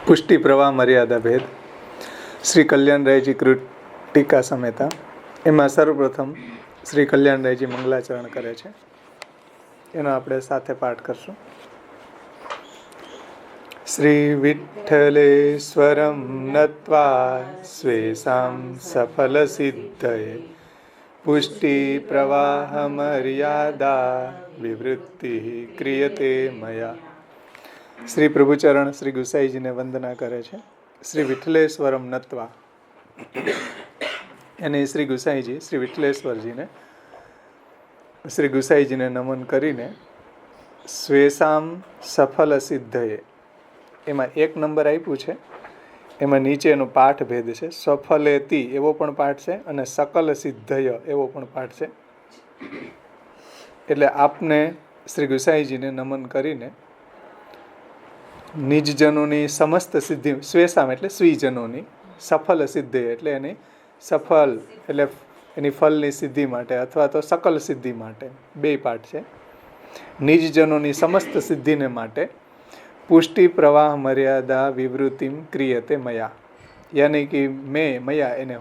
પુષ્ટિ પ્રવાહ મર્યાદા ભેદ શ્રી કલ્યાણરાયજી કૃત ટીકા સમેતા. એમાં સર્વપ્રથમ શ્રી કલ્યાણરાયજી મંગલાચરણ કરે છે, એનો આપણે સાથે પાઠ કરશું. શ્રી વિઠ્ઠલેશ્વરમ નત્વા સ્વેષામ સફલ સિદ્ધયે પુષ્ટિ પ્રવાહ મર્યાદા વિવૃત્તિ ક્રિયતે મયા. શ્રી પ્રભુચરણ શ્રી ગુસાઈજીને વંદના કરે છે. શ્રી વિઠ્ઠલેશ્વરમ નત્વા, એને શ્રી ગુસાઈજી શ્રી વિઠ્ઠલેશ્વરજીને શ્રી ગુસાઈજીને નમન કરીને સ્વેષામ સફલ સિદ્ધયે, એમાં એક નંબર આપ્યું છે, એમાં નીચેનો પાઠ ભેદ છે. સફલેતી એવો પણ પાઠ છે અને સકલ સિદ્ધય એવો પણ પાઠ છે. એટલે આપને શ્રી ગુસાઈજીને નમન કરીને નિજજનોની સમસ્ત સિદ્ધિ, સ્વેષામ એટલે સ્વીજનોની, સફલ સિદ્ધિ એટલે એની સફલ એટલે એની ફલની સિદ્ધિ માટે અથવા તો સકલ સિદ્ધિ માટે, બે પાઠ છે. નિજજનોની સમસ્ત સિદ્ધિને માટે પુષ્ટિ પ્રવાહ મર્યાદા વિવૃત્તિમ ક્રિયતે મયા, યાની કે મયા એને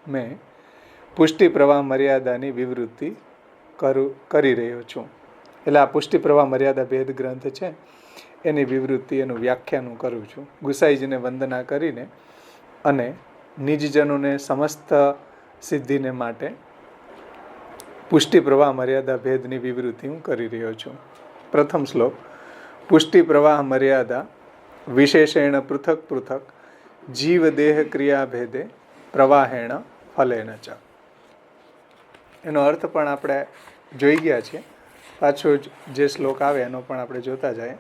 મેં પુષ્ટિ પ્રવાહ મર્યાદાની વિવૃત્તિ કરી રહ્યો છું. એટલે આ પુષ્ટિ પ્રવાહ મર્યાદા ભેદ ગ્રંથ છે, એની વિવૃત્તિ, એનું વ્યાખ્યાન હું કરું છું. ગુસાઈજીને વંદના કરીને અને નિજજનોને સમસ્ત સિદ્ધિને માટે પુષ્ટિ પ્રવાહ મર્યાદા ભેદની વિવૃત્તિ હું કરી રહ્યો છું. પ્રથમ શ્લોક. પુષ્ટિ પ્રવાહ મર્યાદા વિશેષેણ પૃથક પૃથક જીવ દેહ ક્રિયા ભેદે પ્રવાહેણ ફલેન ચ. એનો અર્થ પણ આપણે જોઈ ગયા છીએ. પાછો જે શ્લોક આવે એનો પણ આપણે જોતા જાય.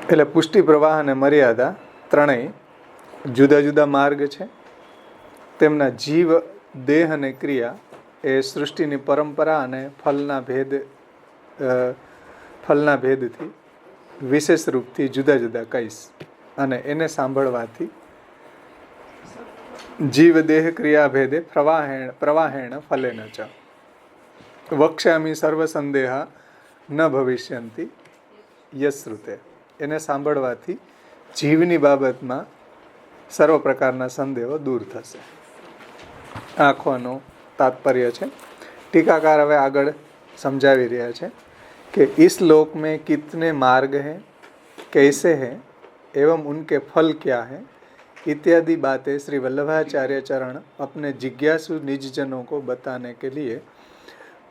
એટલે પુષ્ટિ પ્રવાહ અને મર્યાદા ત્રણેય જુદા જુદા માર્ગ છે. તેમના જીવ, દેહ અને ક્રિયા એ સૃષ્ટિની પરંપરા અને ફલના ભેદથી વિશેષ રૂપથી જુદા જુદા કહીશ. અને એને સાંભળવાથી જીવ દેહ ક્રિયા ભેદે પ્રવાહેણ ફલેન ચ વક્ષ્યામિ સર્વ સંદેહા ન ભવિષ્યંતિ યશ્રુતે. એને સાંભળવાથી જીવની બાબતમાં સર્વ પ્રકારના સંદેહો દૂર થશે. આખોનો તાત્પર્ય છે. ટીકાકાર હવે આગળ સમજાવી રહ્યા છે કે इस लोक में कितने मार्ग हैं, कैसे हैं एवं उनके फल क्या हैं इत्यादि बातें श्री वल्लभाचार्य चरण अपने जिज्ञासु निजजनों को बताने के लिए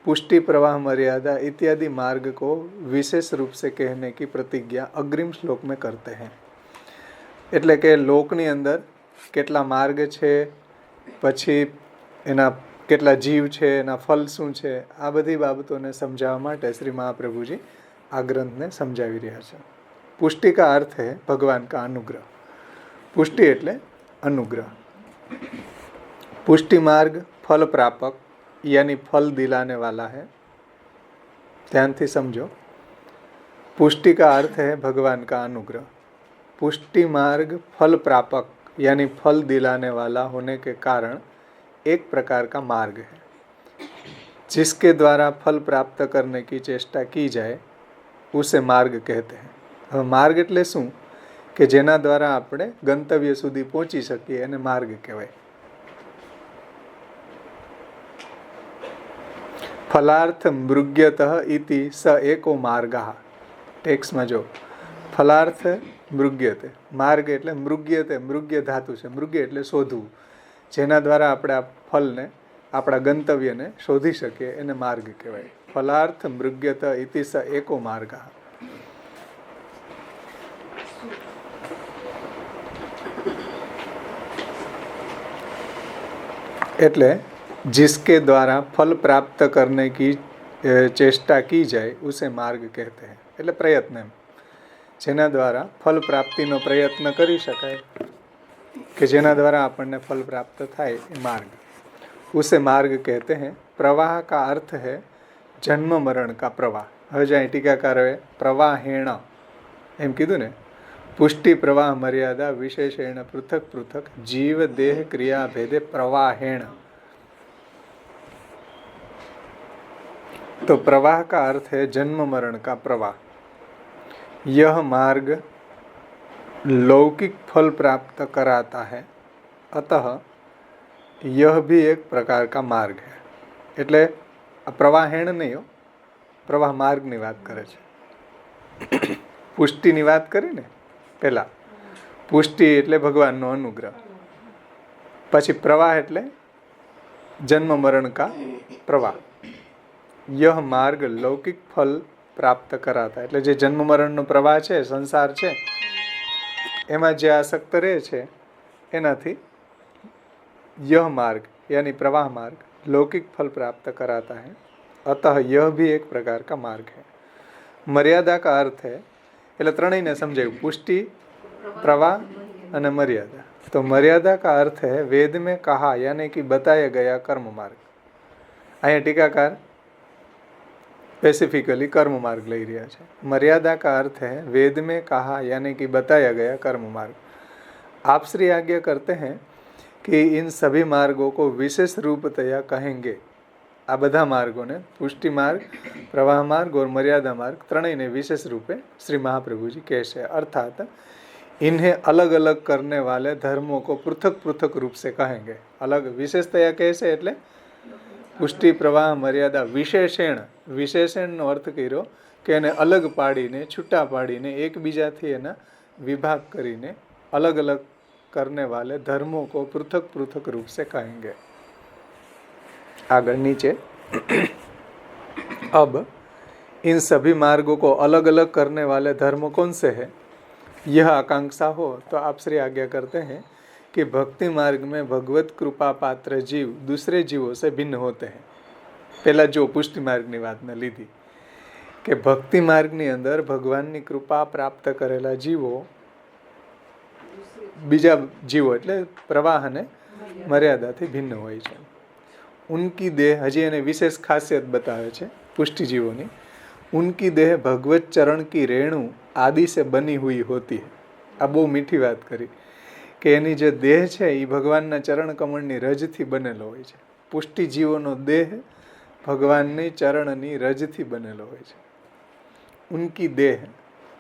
पुष्टि प्रवाह मर्यादा इत्यादि मार्ग को विशेष रूप से कहने की प्रतिज्ञा अग्रिम श्लोक में करते हैं. એટલે કે લોકની અંદર કેટલા માર્ગ છે, પછી એના કેટલા જીવ છે, એના ફલ શું છે, આ બધી બાબતોને સમજાવવા માટે શ્રી મહાપ્રભુજી આ ગ્રંથને સમજાવી રહ્યા છે. પુષ્ટિ કા અર્થ है भगवान का अनुग्रह. पुष्टि એટલે अनुग्रह. पुष्टि मार्ग फल प्रापक यानी फल दिलाने वाला है. ध्यान थी समझो. पुष्टि का अर्थ है भगवान का अनुग्रह. पुष्टि मार्ग फल प्रापक यानी फल दिलाने वाला होने के कारण एक प्रकार का मार्ग है, जिसके द्वारा फल प्राप्त करने की चेष्टा की जाए उसे मार्ग कहते हैं. હવે માર્ગ એટલે શું? કે જેના દ્વારા આપણે ગંતવ્ય સુધી પહોંચી શકીએ એને માર્ગ કહેવાય. ફલાર્થ મૃગ્યતઃ ઇતિ સ એકો માર્ગઃ. ટેક્સ્ટમાં જો ફલાર્થ મૃગ્યતે, માર્ગ એટલે મૃગ્યતે, મૃગ્ય ધાતુ છે. મૃગ્ય એટલે શોધવું, જેના દ્વારા આપણે આ ફલને, આપણા ગંતવ્યને શોધી શકીએ એને માર્ગ કહેવાય. ફલાર્થ મૃગ્યત ઇતિ સ એકો માર્ગ. એટલે जिसके द्वारा फल प्राप्त करने की चेष्टा की जाए उसे मार्ग कहते हैं. એટલે પ્રયત્ન, એમ જેના દ્વારા ફલ પ્રાપ્તિનો પ્રયત્ન કરી શકાય, કે જેના દ્વારા આપણને ફલ પ્રાપ્ત થાય એ માર્ગ. उसे मार्ग कहते हैं. प्रवाह का अर्थ है जन्म मरण का प्रवाह. હવે જ્યાં ટીકાકારોએ પ્રવાહેણ એમ કીધું ને, પુષ્ટિ પ્રવાહ મર્યાદા વિશેષેણ પૃથક પૃથક જીવ દેહ ક્રિયા ભેદે પ્રવાહેણ. तो प्रवाह का अर्थ है जन्म मरण का प्रवाह। यह मार्ग लौकिक फल प्राप्त कराता है, अतः यह भी एक प्रकार का मार्ग है। એટલે આ પ્રવાહેણ નહીં હો, પ્રવાહ માર્ગની વાત કરે છે. પુષ્ટિની વાત કરી ને પહેલા, પુષ્ટિ એટલે ભગવાનનો અનુગ્રહ, પછી પ્રવાહ એટલે જન્મ મરણ કા પ્રવાહ. यह मार्ग लौकिक फल प्राप्त कराता, એટલે જે જન્મ મરણનો પ્રવાહ છે, સંસાર છે, એમાં જે આસક્ત રહે છે એનાથી यह मार्ग यानी प्रवाह मार्ग लौकिक फल प्राप्त कराता है, अतः यह भी एक प्रकार का मार्ग है. मर्यादा का अर्थ है, એટલે ત્રણેયને સમજાયું, પુષ્ટિ, प्रवाह અને मर्यादा. तो मर्यादा का अर्थ है वेद में कहा यानी कि बताया गया कर्म मार्ग. અહીંયા टीकाकार स्पेसिफिकली कर्म मार्ग ले रहा है. मर्यादा का अर्थ है वेद में कहा यानी कि बताया गया कर्म मार्ग. आप श्री आज्ञा करते हैं कि इन सभी मार्गों को विशेष रूपतया कहेंगे. आ બધા માર્ગોને, પુષ્ટિ માર્ગ, પ્રવાહ માર્ગ और मर्यादा मार्ग, ત્રણેયને विशेष रूपे श्री महाप्रभु जी कहते, अर्थात इन्हें अलग अलग करने वाले धर्मों को पृथक पृथक रूप से कहेंगे. अलग विशेषतया कहશે એટલે પુષ્ટિ, પ્રવાહ, મર્યાદા વિશેષણ. વિશેષણનો અર્થ કર્યો કે એને અલગ પાડીને, છૂટા પાડીને, એકબીજાથી એના વિભાગ કરીને अलग अलग करने वाले धर्मों को पृथक पृथक रूप से कहेंगे. आगे नीचे, अब इन सभी मार्गों को अलग अलग करने वाले धर्म कौन से है, यह आकांक्षा हो तो आप श्री आज्ञा करते हैं कि भक्ति मार्ग में भगवत कृपा पात्र जीव दूसरे जीवों से भिन्न होते हैं. पहला जो पुष्टि मार्गनी वातने लीधी कि भक्ति मार्गनी अंदर भगवाननी कृपा प्राप्त करेला जीवो बीजा जीवो એટલે પ્રવાહ અને મર્યાદાથી ભિન્ન હોય છે. उनकी देह, हजी એને વિશેષ ખાસિયત बतावे છે પુષ્ટિ जीवोनी. उनकी देह भगवत चरण की रेणु आदि से बनी हुई होती है. आ बહુ મીઠી વાત કરી કે એની જે દેહ છે એ ભગવાનના ચરણ કમળની રજથી બનેલો હોય છે. પુષ્ટિ જીવોનો દેહ ભગવાનની ચરણની રજથી બનેલો હોય છે. उनकी देह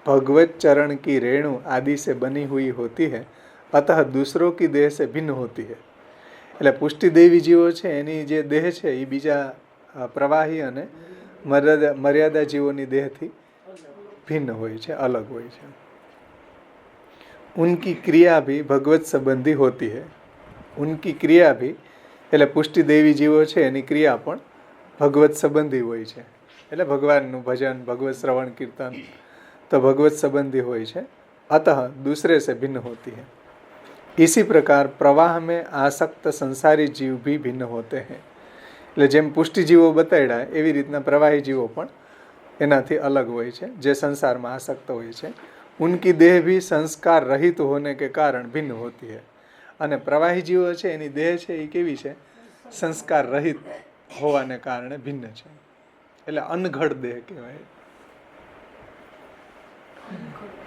भगवत चरण की रेणु आदि से बनी हुई होती है, अतः दूसरों की देह से भिन्न होती है. એટલે પુષ્ટિ દેવી જીવો છે એની જે દેહ છે એ બીજા પ્રવાહી અને મર્યાદા જીવોની દેહથી ભિન્ન હોય છે, અલગ હોય છે. उनकी क्रिया भी भगवत संबंधी होती है. उनकी क्रिया भी એટલે પુષ્ટિ દેવી જીવો છે એની ક્રિયા પણ ભગવત સંબંધી હોય છે. એટલે ભગવાનનું ભજન, ભગવત શ્રવણ કીર્તન तो भगवत संबंधी હોય છે. अतः दूसरे से भिन्न होती है. इसी प्रकार प्रवाह में आसक्त संसारी जीव भी भिन्न होते हैं. એટલે જેમ પુષ્ટિ જીવો બતાડ્યા એવી રીતના પ્રવાહી જીવો પણ એનાથી અલગ હોય છે, જે સંસારમાં આસક્ત હોય છે. उनकी देह भी संस्कार रहित होने के कारण भिन्न होती है. અને પ્રવાહી જીવો છે એની દેહ છે એ કેવી છે? સંસ્કાર રહિત હોવાને કારણે ભિન્ન છે. એટલે અનઘડ દેહ કહેવાય.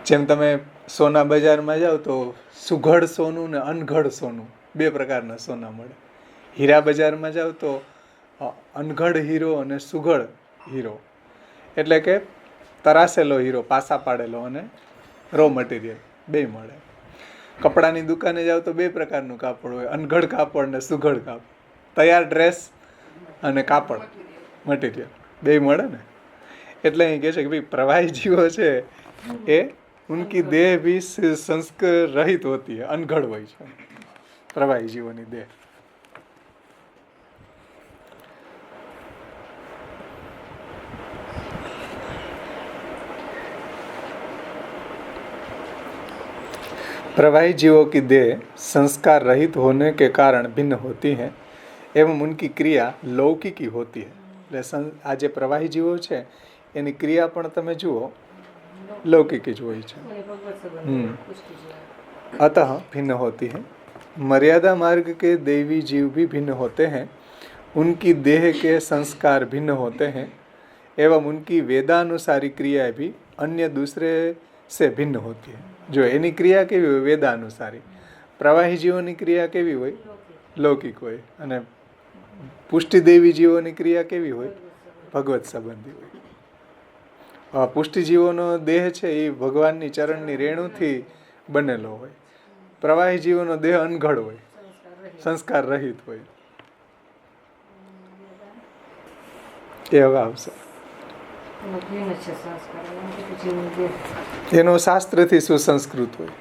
જેમ તમે સોના બજારમાં જાઓ તો સુઘડ સોનું ને અનઘડ સોનું બે પ્રકારના સોના મળે. હીરા બજારમાં જાઓ તો અનઘડ હીરો અને સુઘડ હીરો, એટલે કે તરાસેલો હીરો, પાસા પાડેલો, અને રો મટીરિયલ બે મળે. કપડાની દુકાને જાઓ તો બે પ્રકારનું કાપડ હોય, અનઘડ કાપડ ને સુઘડ કાપડ. તૈયાર ડ્રેસ અને કાપડ મટીરિયલ બે મળે ને. એટલે અહીં કહે છે કે ભાઈ પ્રવાહી જીવો છે એ उनकी देह भी संस्कार रहित होती है, अनघड़ હોય છે પ્રવાહી જીવોની દેહ. प्रवाही जीवों की देह संस्कार रहित होने के कारण भिन्न होती है एवं उनकी क्रिया लौकिकी होती है. એટલે આ જે પ્રવાહી જીવો છે એની ક્રિયા પણ તમે જુઓ लौकिक જ હોય છે. अतः भिन्न होती है. मर्यादा मार्ग के देवी जीव भी भिन्न होते हैं. उनकी देह के संस्कार भिन्न होते हैं एवं उनकी वेदानुसारी क्रिया भी अन्य दूसरे से भिन्न होती है. जो એની ક્રિયા કેવી હોય? વેદાનુસારી. પ્રવાહી જીવોની ક્રિયા કેવી હોય? લૌકિક હોય. અને પુષ્ટિ દેવી જીવોની ક્રિયા કેવી હોય? ભગવત સંબંધી હોય. પુષ્ટિજીવોનો દેહ છે એ ભગવાનની ચરણની રેણુથી બનેલો હોય. પ્રવાહી જીવોનો દેહ અનઘડ હોય, સંસ્કાર રહિત હોય. એ હવે આવશે. એનો શાસ્ત્રથી સુસંસ્કૃત હોય.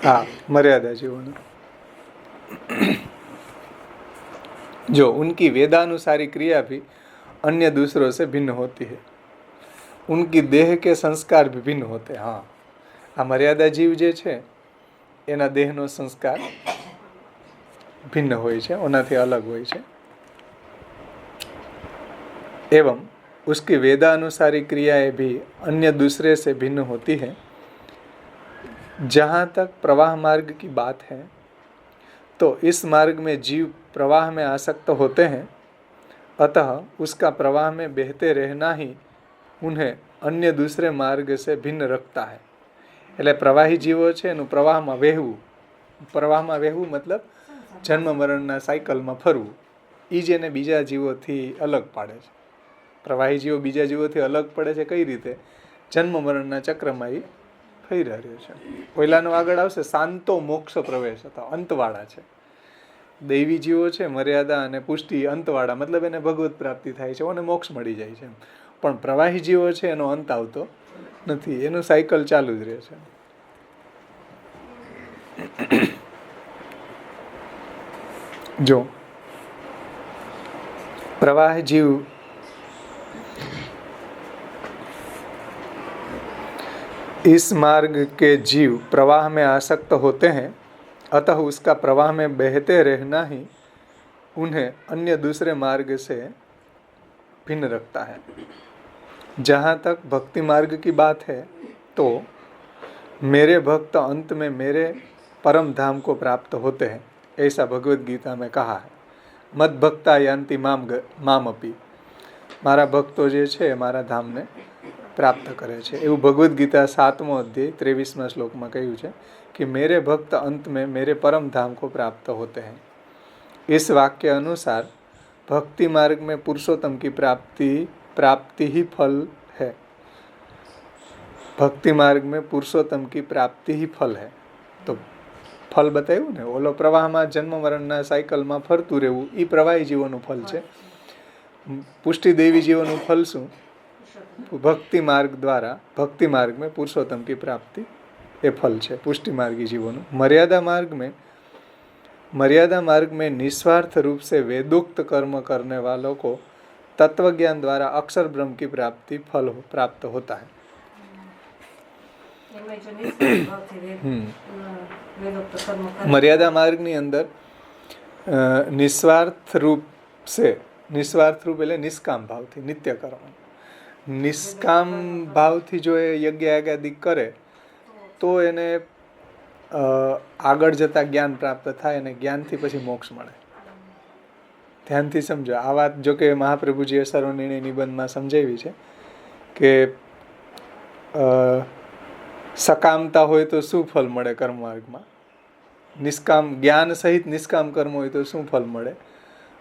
हाँ मर्यादा जीवन. जो उनकी वेदानुसारी क्रिया भी अन्य दूसरों से भिन्न होती है, उनकी देह के संस्कार भी भिन्न होते हैं. हाँ, આ મર્યાદા જીવ જે છે એના દેહનો સંસ્કાર ભિન્ન હોય છે, ઓનાથી અલગ હોય છે. एवं उसकी वेदानुसारी क्रियाएं भी अन्य दूसरे से भिन्न होती है. जहाँ तक प्रवाह मार्ग की बात है तो इस मार्ग में जीव प्रवाह में आसक्त होते हैं, अतः उसका प्रवाह में बहते रहना ही उन्हें अन्य दूसरे मार्ग से भिन्न रखता है. એટલે પ્રવાહી જીવો છે એનું પ્રવાહમાં વહેવું મતલબ જન્મ મરણના સાયકલમાં ફરવું, એ જ એને બીજા જીવોથી અલગ પાડે છે. પ્રવાહી જીવો બીજા જીવોથી અલગ પડે છે કઈ રીતે? જન્મ મરણના ચક્રમાં એ ફરી રહ્યો છે. પહેલાનું આગળ આવશે શાંતો મોક્ષ પ્રવેશ હતા, અંતવાળા છે. દૈવી જીવો છે મર્યાદા અને પુષ્ટિ અંતવાળા, મતલબ એને ભગવત પ્રાપ્તિ થાય છે અને મોક્ષ મળી જાય છે. પણ પ્રવાહી જીવો છે એનો અંત આવતો નથી, એનું સાયકલ ચાલુ જ રહે છે. જો प्रवाह जीव इस मार्ग के जीव प्रवाह में आसक्त होते हैं, अतः उसका प्रवाह में बहते रहना ही उन्हें अन्य दूसरे मार्ग से भिन्न रखता है. जहाँ तक भक्ति मार्ग की बात है तो मेरे भक्त अंत में मेरे परम धाम को प्राप्त होते हैं, ऐसा भगवद गीता में कहा है. मद भक्ता यान्ति माम अपि. મારા ભક્તો જે છે મારા ધામને પ્રાપ્ત કરે છે, એવું ભગવદ્ ગીતા 7મો અધ્યાય 23મા શ્લોકમાં કહ્યું છે कि मेरे भक्त अंत में मेरे परम धाम को प्राप्त होते हैं. इस वाक्य अनुसार भक्ति मार्ग में पुरुषोत्तम की प्राप्ति ही फल है. भक्ति मार्ग में पुरुषोत्तम की प्राप्ति ही फल है. तो ફલ બતાવ્યું ને, ઓલો પ્રવાહમાં જન્મ મરણના સાયકલમાં ફરતું રહેવું એ પ્રવાહી જીવોનું ફલ છે. પુષ્ટિ દેવી જીવોનું ફલ શું? ભક્તિ માર્ગ દ્વારા ભક્તિ માર્ગ में पुरुषोत्तम की प्राप्ति એ ફલ છે પુષ્ટિ માર્ગી જીવોનું. मर्यादा मार्ग में निस्वार्थ रूप से वेदोक्त कर्म करने वालों को तत्व ज्ञान द्वारा अक्षर ब्रह्म की प्राप्ति फल प्राप्त होता है. मर्यादा मार्ग ની અંદર નિસ્વાર્થ રૂપ એટલે નિષ્કામ ભાવથી નિત્ય કરવાનું. નિષ્કામ ભાવથી જો એ યજ્ઞ યાગાદિ કરે તો એને આગળ જતા જ્ઞાન પ્રાપ્ત થાય અને જ્ઞાનથી પછી મોક્ષ મળે. ધ્યાનથી સમજો આ વાત. જો કે મહાપ્રભુજીએ સર્વનિર્ણય નિબંધમાં સમજાવી છે કે સકામતા હોય તો શું ફલ મળે કર્મ માર્ગમાં, નિષ્કામ જ્ઞાન સહિત નિષ્કામ કર્મ હોય તો શું ફલ મળે,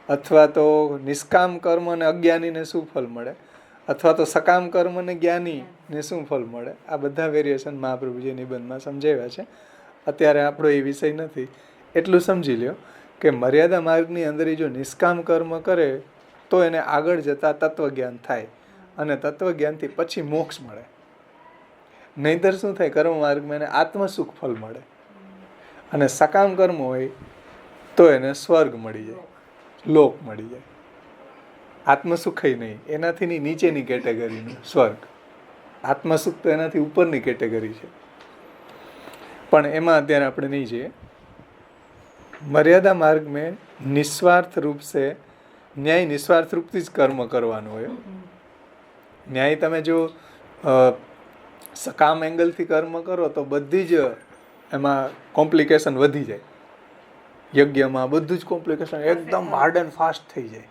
અથવા તો નિષ્કામ કર્મ અને અજ્ઞાનીને શું ફલ મળે, અથવા તો સકામ કર્મ અને જ્ઞાનીને શું ફલ મળે. આ બધા વેરિએશન મહાપ્રભુજી નિબંધમાં સમજાવ્યા છે. અત્યારે આપણો એ વિષય નથી. એટલું સમજી લ્યો કે મર્યાદા માર્ગની અંદર જો નિષ્કામ કર્મ કરે તો એને આગળ જતા તત્વજ્ઞાન થાય અને તત્વજ્ઞાનથી પછી મોક્ષ મળે. નહીંતર શું થાય, કર્મ માર્ગમાં એને આત્મસુખ ફલ મળે અને સકામ કર્મ હોય તો એને સ્વર્ગ મળી જાય, લોક મળી જાય. આત્મસુખ નહીં, એનાથી નીચેની કેટેગરીનું સ્વર્ગ. આત્મસુખ તો એનાથી ઉપરની કેટેગરી છે, પણ એમાં અત્યારે આપણે નહીં જઈએ. મર્યાદા માર્ગ में નિસ્વાર્થ રૂપ से ન્યાય નિસ્વાર્થ રૂપથી જ કર્મ કરવાનું હોય. ન્યાય તમે જો સકામ એંગલથી કર્મ કરો તો બધી જ એમાં કોમ્પ્લિકેશન વધી જાય. યજ્ઞમાં બધું જ કોમ્પ્લિકેશન એકદમ હાર્ડ એન્ડ ફાસ્ટ થઈ જાય.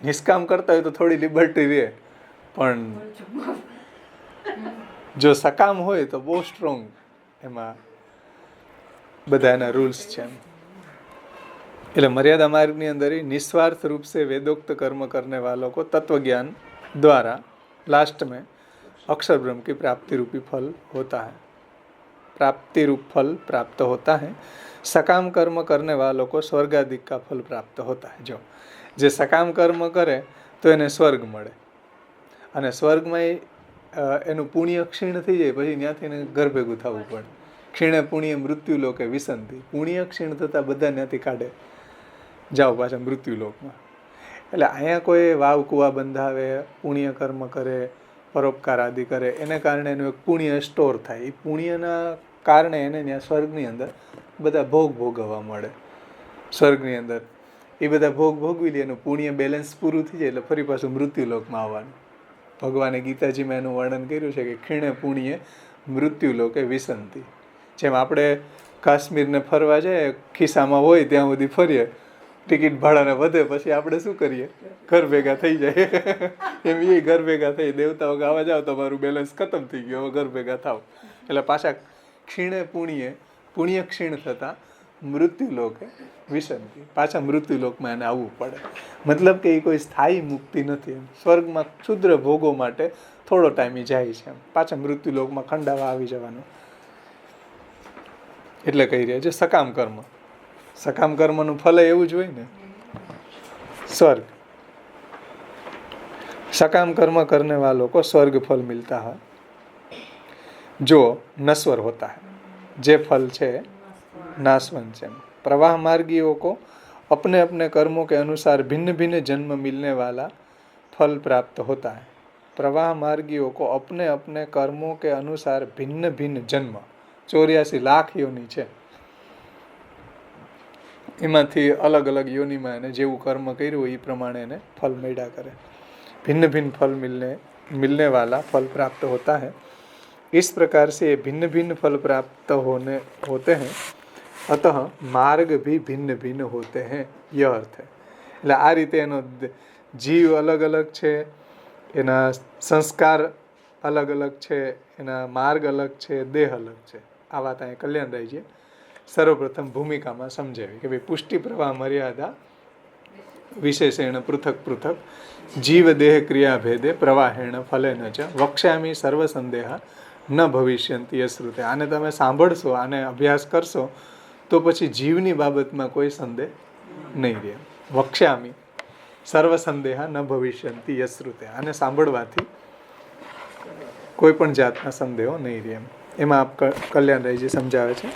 નિષ્કામ કરતા હોય તો થોડી લિબર્ટી રહે, પણ જો સકામ હોય તો બહુ સ્ટ્રોંગ એમાં બધા એના રૂલ્સ છે. એટલે મર્યાદા માર્ગની અંદર ही निस्वार्थ रूप से वेदोक्त कर्म करने वालों को तत्व ज्ञान द्वारा लास्ट में अक्षर ब्रह्म की प्राप्ति रूपी फल होता है, प्राप्ति रूप फल प्राप्त होता है। सकाम कर्म करने वालों को स्वर्ग आदि का फल प्राप्त होता है। जो જે સકામ કર્મ કરે તો એને સ્વર્ગ મળે, અને સ્વર્ગમાં એનું પુણ્ય ક્ષીણ થઈ જાય પછી ત્યાંથી એને ઘર ભેગું થવું પડે. ક્ષીણે પુણ્ય મૃત્યુ લોકે વિસંતિ, પુણ્ય ક્ષીણ થતાં બધા ત્યાંથી કાઢે, જાઓ પાછા મૃત્યુલોકમાં. એટલે અહીંયા કોઈ વાવ કુવા બંધાવે, પુણ્ય કર્મ કરે, પરોપકાર આદિ કરે, એને કારણે એનું એક પુણ્ય સ્ટોર થાય. એ પુણ્યના કારણે એને ત્યાં સ્વર્ગની અંદર બધા ભોગ ભોગવવા મળે. સ્વર્ગની અંદર એ બધા ભોગ ભોગવી લે, એનું પુણ્ય બેલેન્સ પૂરું થઈ જાય એટલે ફરી પાછું મૃત્યુલોકમાં આવવાનું. ભગવાને ગીતાજીમાં એનું વર્ણન કર્યું છે કે ખીણે પુણ્ય મૃત્યુલોકે વિસંતિ. જેમ આપણે કાશ્મીરને ફરવા જાય, ખિસ્સામાં હોય ત્યાં સુધી ફરીએ, ટિકિટ ભાડાને વધે પછી આપણે શું કરીએ, ઘર ભેગા થઈ જાય. એમ એ ઘર ભેગા થઈ, દેવતાઓ ગાવા જાઓ તમારું બેલેન્સ ખતમ થઈ ગયું, હવે ઘર ભેગા થાવ. એટલે પાછા ક્ષીણે પુણ્ય ક્ષીણ થતાં મૃત્યુલોકે વિસંતિ, પાછા મૃત્યુલોકમાં એને આવવું પડે. મતલબ કે એ કોઈ સ્થાયી મુક્તિ નથી. એમ સ્વર્ગમાં ક્ષુદ્ર ભોગો માટે થોડો ટાઈમ જાય છે, એમ પાછા મૃત્યુલોકમાં ખંડાવા આવી જવાનું. એટલે કહી રહ્યા છે સકામ કર્મ. સકામ કર્મનું ફલ એવું જ હોય ને, स्वर्ग. सकाम कर्म करने वालों को स्वर्ग फल मिलता है जो नश्वर होता है, जे फल छे नाशवंत है। प्रवाह मार्गियों को अपने अपने कर्मों के अनुसार भिन्न भिन्न जन्म मिलने वाला फल प्राप्त होता है। प्रवाह मार्गियों को अपने अपने कर्मों के अनुसार भिन्न भिन्न जन्म 84 लाख योनि है, એમાંથી અલગ અલગ યોનિમાં એને જેવું કર્મ કર્યું એ પ્રમાણે એને ફલ મળ્યા કરે। भिन्न भिन्न फल मिलने वाला फल प्राप्त होता है। इस प्रकार से ये भिन्न भिन्न फल प्राप्त होते हैं, अतः मार्ग भी भिन्न भिन्न होते हैं, यह अर्थ है। એટલે આ રીતે એનો જીવ અલગ અલગ છે, એના સંસ્કાર અલગ અલગ છે, એના માર્ગ અલગ છે, દેહ અલગ છે। આ વાત અહીંયા કલ્યાણરાયજીએ સર્વપ્રથમ ભૂમિકામાં સમજાવી કે ભાઈ પુષ્ટિ પ્રવાહ મર્યાદા વિશેષેણ પૃથક પૃથક જીવ દેહ ક્રિયા ભેદે પ્રવાહેણ ફલેન ચ વક્ષ્યામિ સર્વ સંદેહા ન ભવિષ્યંતિ યશ્રુતે। આને તમે સાંભળશો, આને અભ્યાસ કરશો તો પછી જીવની બાબતમાં કોઈ સંદેહ નહીં રહે। વક્ષ્યામિ સર્વ સંદેહા ન ભવિષ્યંતિ યશ્રુતે, આને સાંભળવાથી કોઈ પણ જાતના સંદેહો નહીં રહે। એમાં આપ કલ્યાણરાયજી સમજાવે છે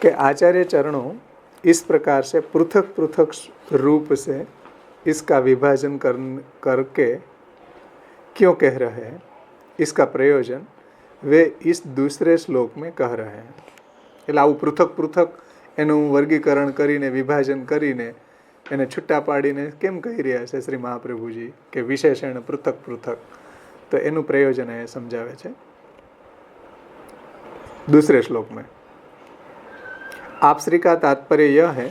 कि आचार्य चरणों इस प्रकार से पृथक पृथक रूप से इसका विभाजन करके क्यों कह रहे हैं, इसका प्रयोजन वे इस दूसरे श्लोक में कह रहे हैं। એટલે આવું પૃથક પૃથક એનું વર્ગીકરણ કરીને વિભાજન કરીને એને છૂટા પાડીને કેમ કહી રહ્યા છે શ્રી મહાપ્રભુજી કે વિશેષણ પૃથક પૃથક, તો એનું પ્રયોજન એ સમજાવે છે दूसरे श्लोक में। आप श्री का तात्पर्य यह है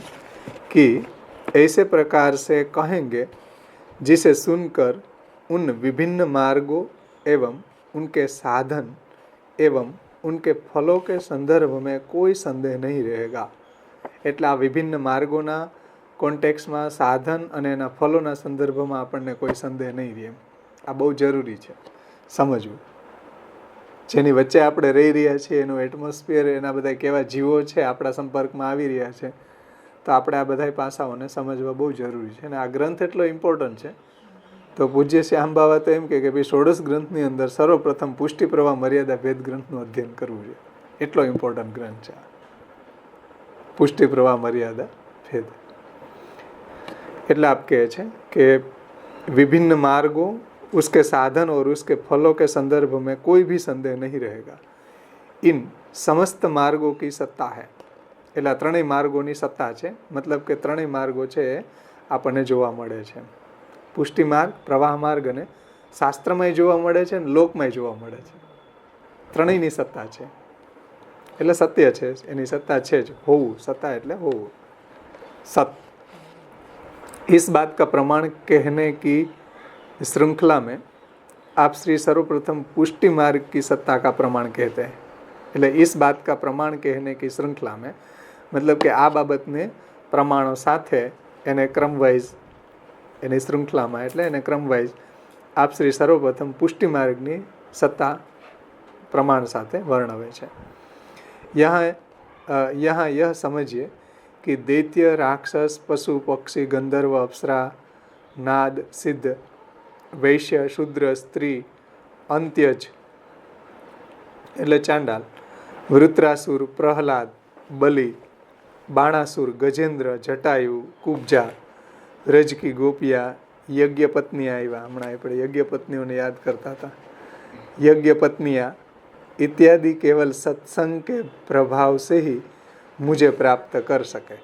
कि ऐसे प्रकार से कहेंगे जिसे सुनकर उन विभिन्न मार्गों एवं उनके साधन एवं उनके फलों के संदर्भ में कोई संदेह नहीं रहेगा। એટલે આ વિભિન્ન માર્ગોના કોન્ટેક્સમાં સાધન અને એના ફલોના સંદર્ભમાં આપણને કોઈ સંદેહ નહીં રહે। આ બહુ જરૂરી છે સમજવું। જેની વચ્ચે આપણે રહી રહ્યા છીએ, એનું એટમોસ્ફિયર, એના બધા કેવા જીવો છે આપણા સંપર્કમાં આવી રહ્યા છે, તો આપણે આ બધા પાસાઓને સમજવા બહુ જરૂરી છે। અને આ ગ્રંથ એટલો ઇમ્પોર્ટન્ટ છે, તો પૂજ્ય શ્યામ બાવા તો એમ કે ભાઈ 16 ગ્રંથની અંદર સર્વપ્રથમ પુષ્ટિ પ્રવાહ મર્યાદા ભેદ ગ્રંથનું અધ્યયન કરવું જોઈએ। એટલો ઇમ્પોર્ટન્ટ ગ્રંથ છે પુષ્ટિ પ્રવાહ મર્યાદા ભેદ। એટલે આપ કહે છે કે વિભિન્ન માર્ગો, उसके साधन और उसके फलों के संदर्भ में कोई भी संदेह नहीं रहेगा। इन समस्त मार्गों की सत्ता है। એટલે ત્રણેય માર્ગોની સત્તા છે, મતલબ કે ત્રણેય માર્ગો છે આપણને જોવા મળે છે। પુષ્ટિ માર્ગ, પ્રવાહ માર્ગ અને શાસ્ત્રમાંય જોવા મળે છે અને લોકમાંય જોવા મળે છે। ત્રણેયની સત્તા છે એટલે સત્ય છે, એની સત્તા છે જ, હોવું, સત્તા એટલે હોવું, સત। इस बात का प्रमाण कहने की श्रृंखला में आप श्री सर्वप्रथम पुष्टि मार्ग की सत्ता का प्रमाण कहते हैं। એટલે इस बात का प्रमाण कहने की श्रृंखला में मतलब कि આ બાબતને પ્રમાણો સાથે એને ક્રમવાઇઝ એની શૃંખલામાં એટલે એને ક્રમવાઇઝ આપ શ્રી સર્વપ્રથમ પુષ્ટિ માર્ગની સત્તા प्रमाण साथे वर्णवे छे। यहाँ यह समझिए कि दैत्य, राक्षस, पशु, पक्षी, गंधर्व, अप्सरा, नाद, सिद्ध, वैश्य, शूद्र, स्त्री, अंत्यज એટલે ચાંડાલ, વૃત્રાસુર, પ્રહલાદ, બલિ, બાણાસુર, ગજેન્દ્ર, જટાયુ, કુબ્જા, રજકી, ગોપિયા, યજ્ઞપત્ની આવ્યા. હમણાં આપણે યજ્ઞપત્નીઓને યાદ કરતા હતા. यज्ञपत्नियाँ इत्यादि केवल सत्संग के प्रभाव से ही मुझे प्राप्त कर सके.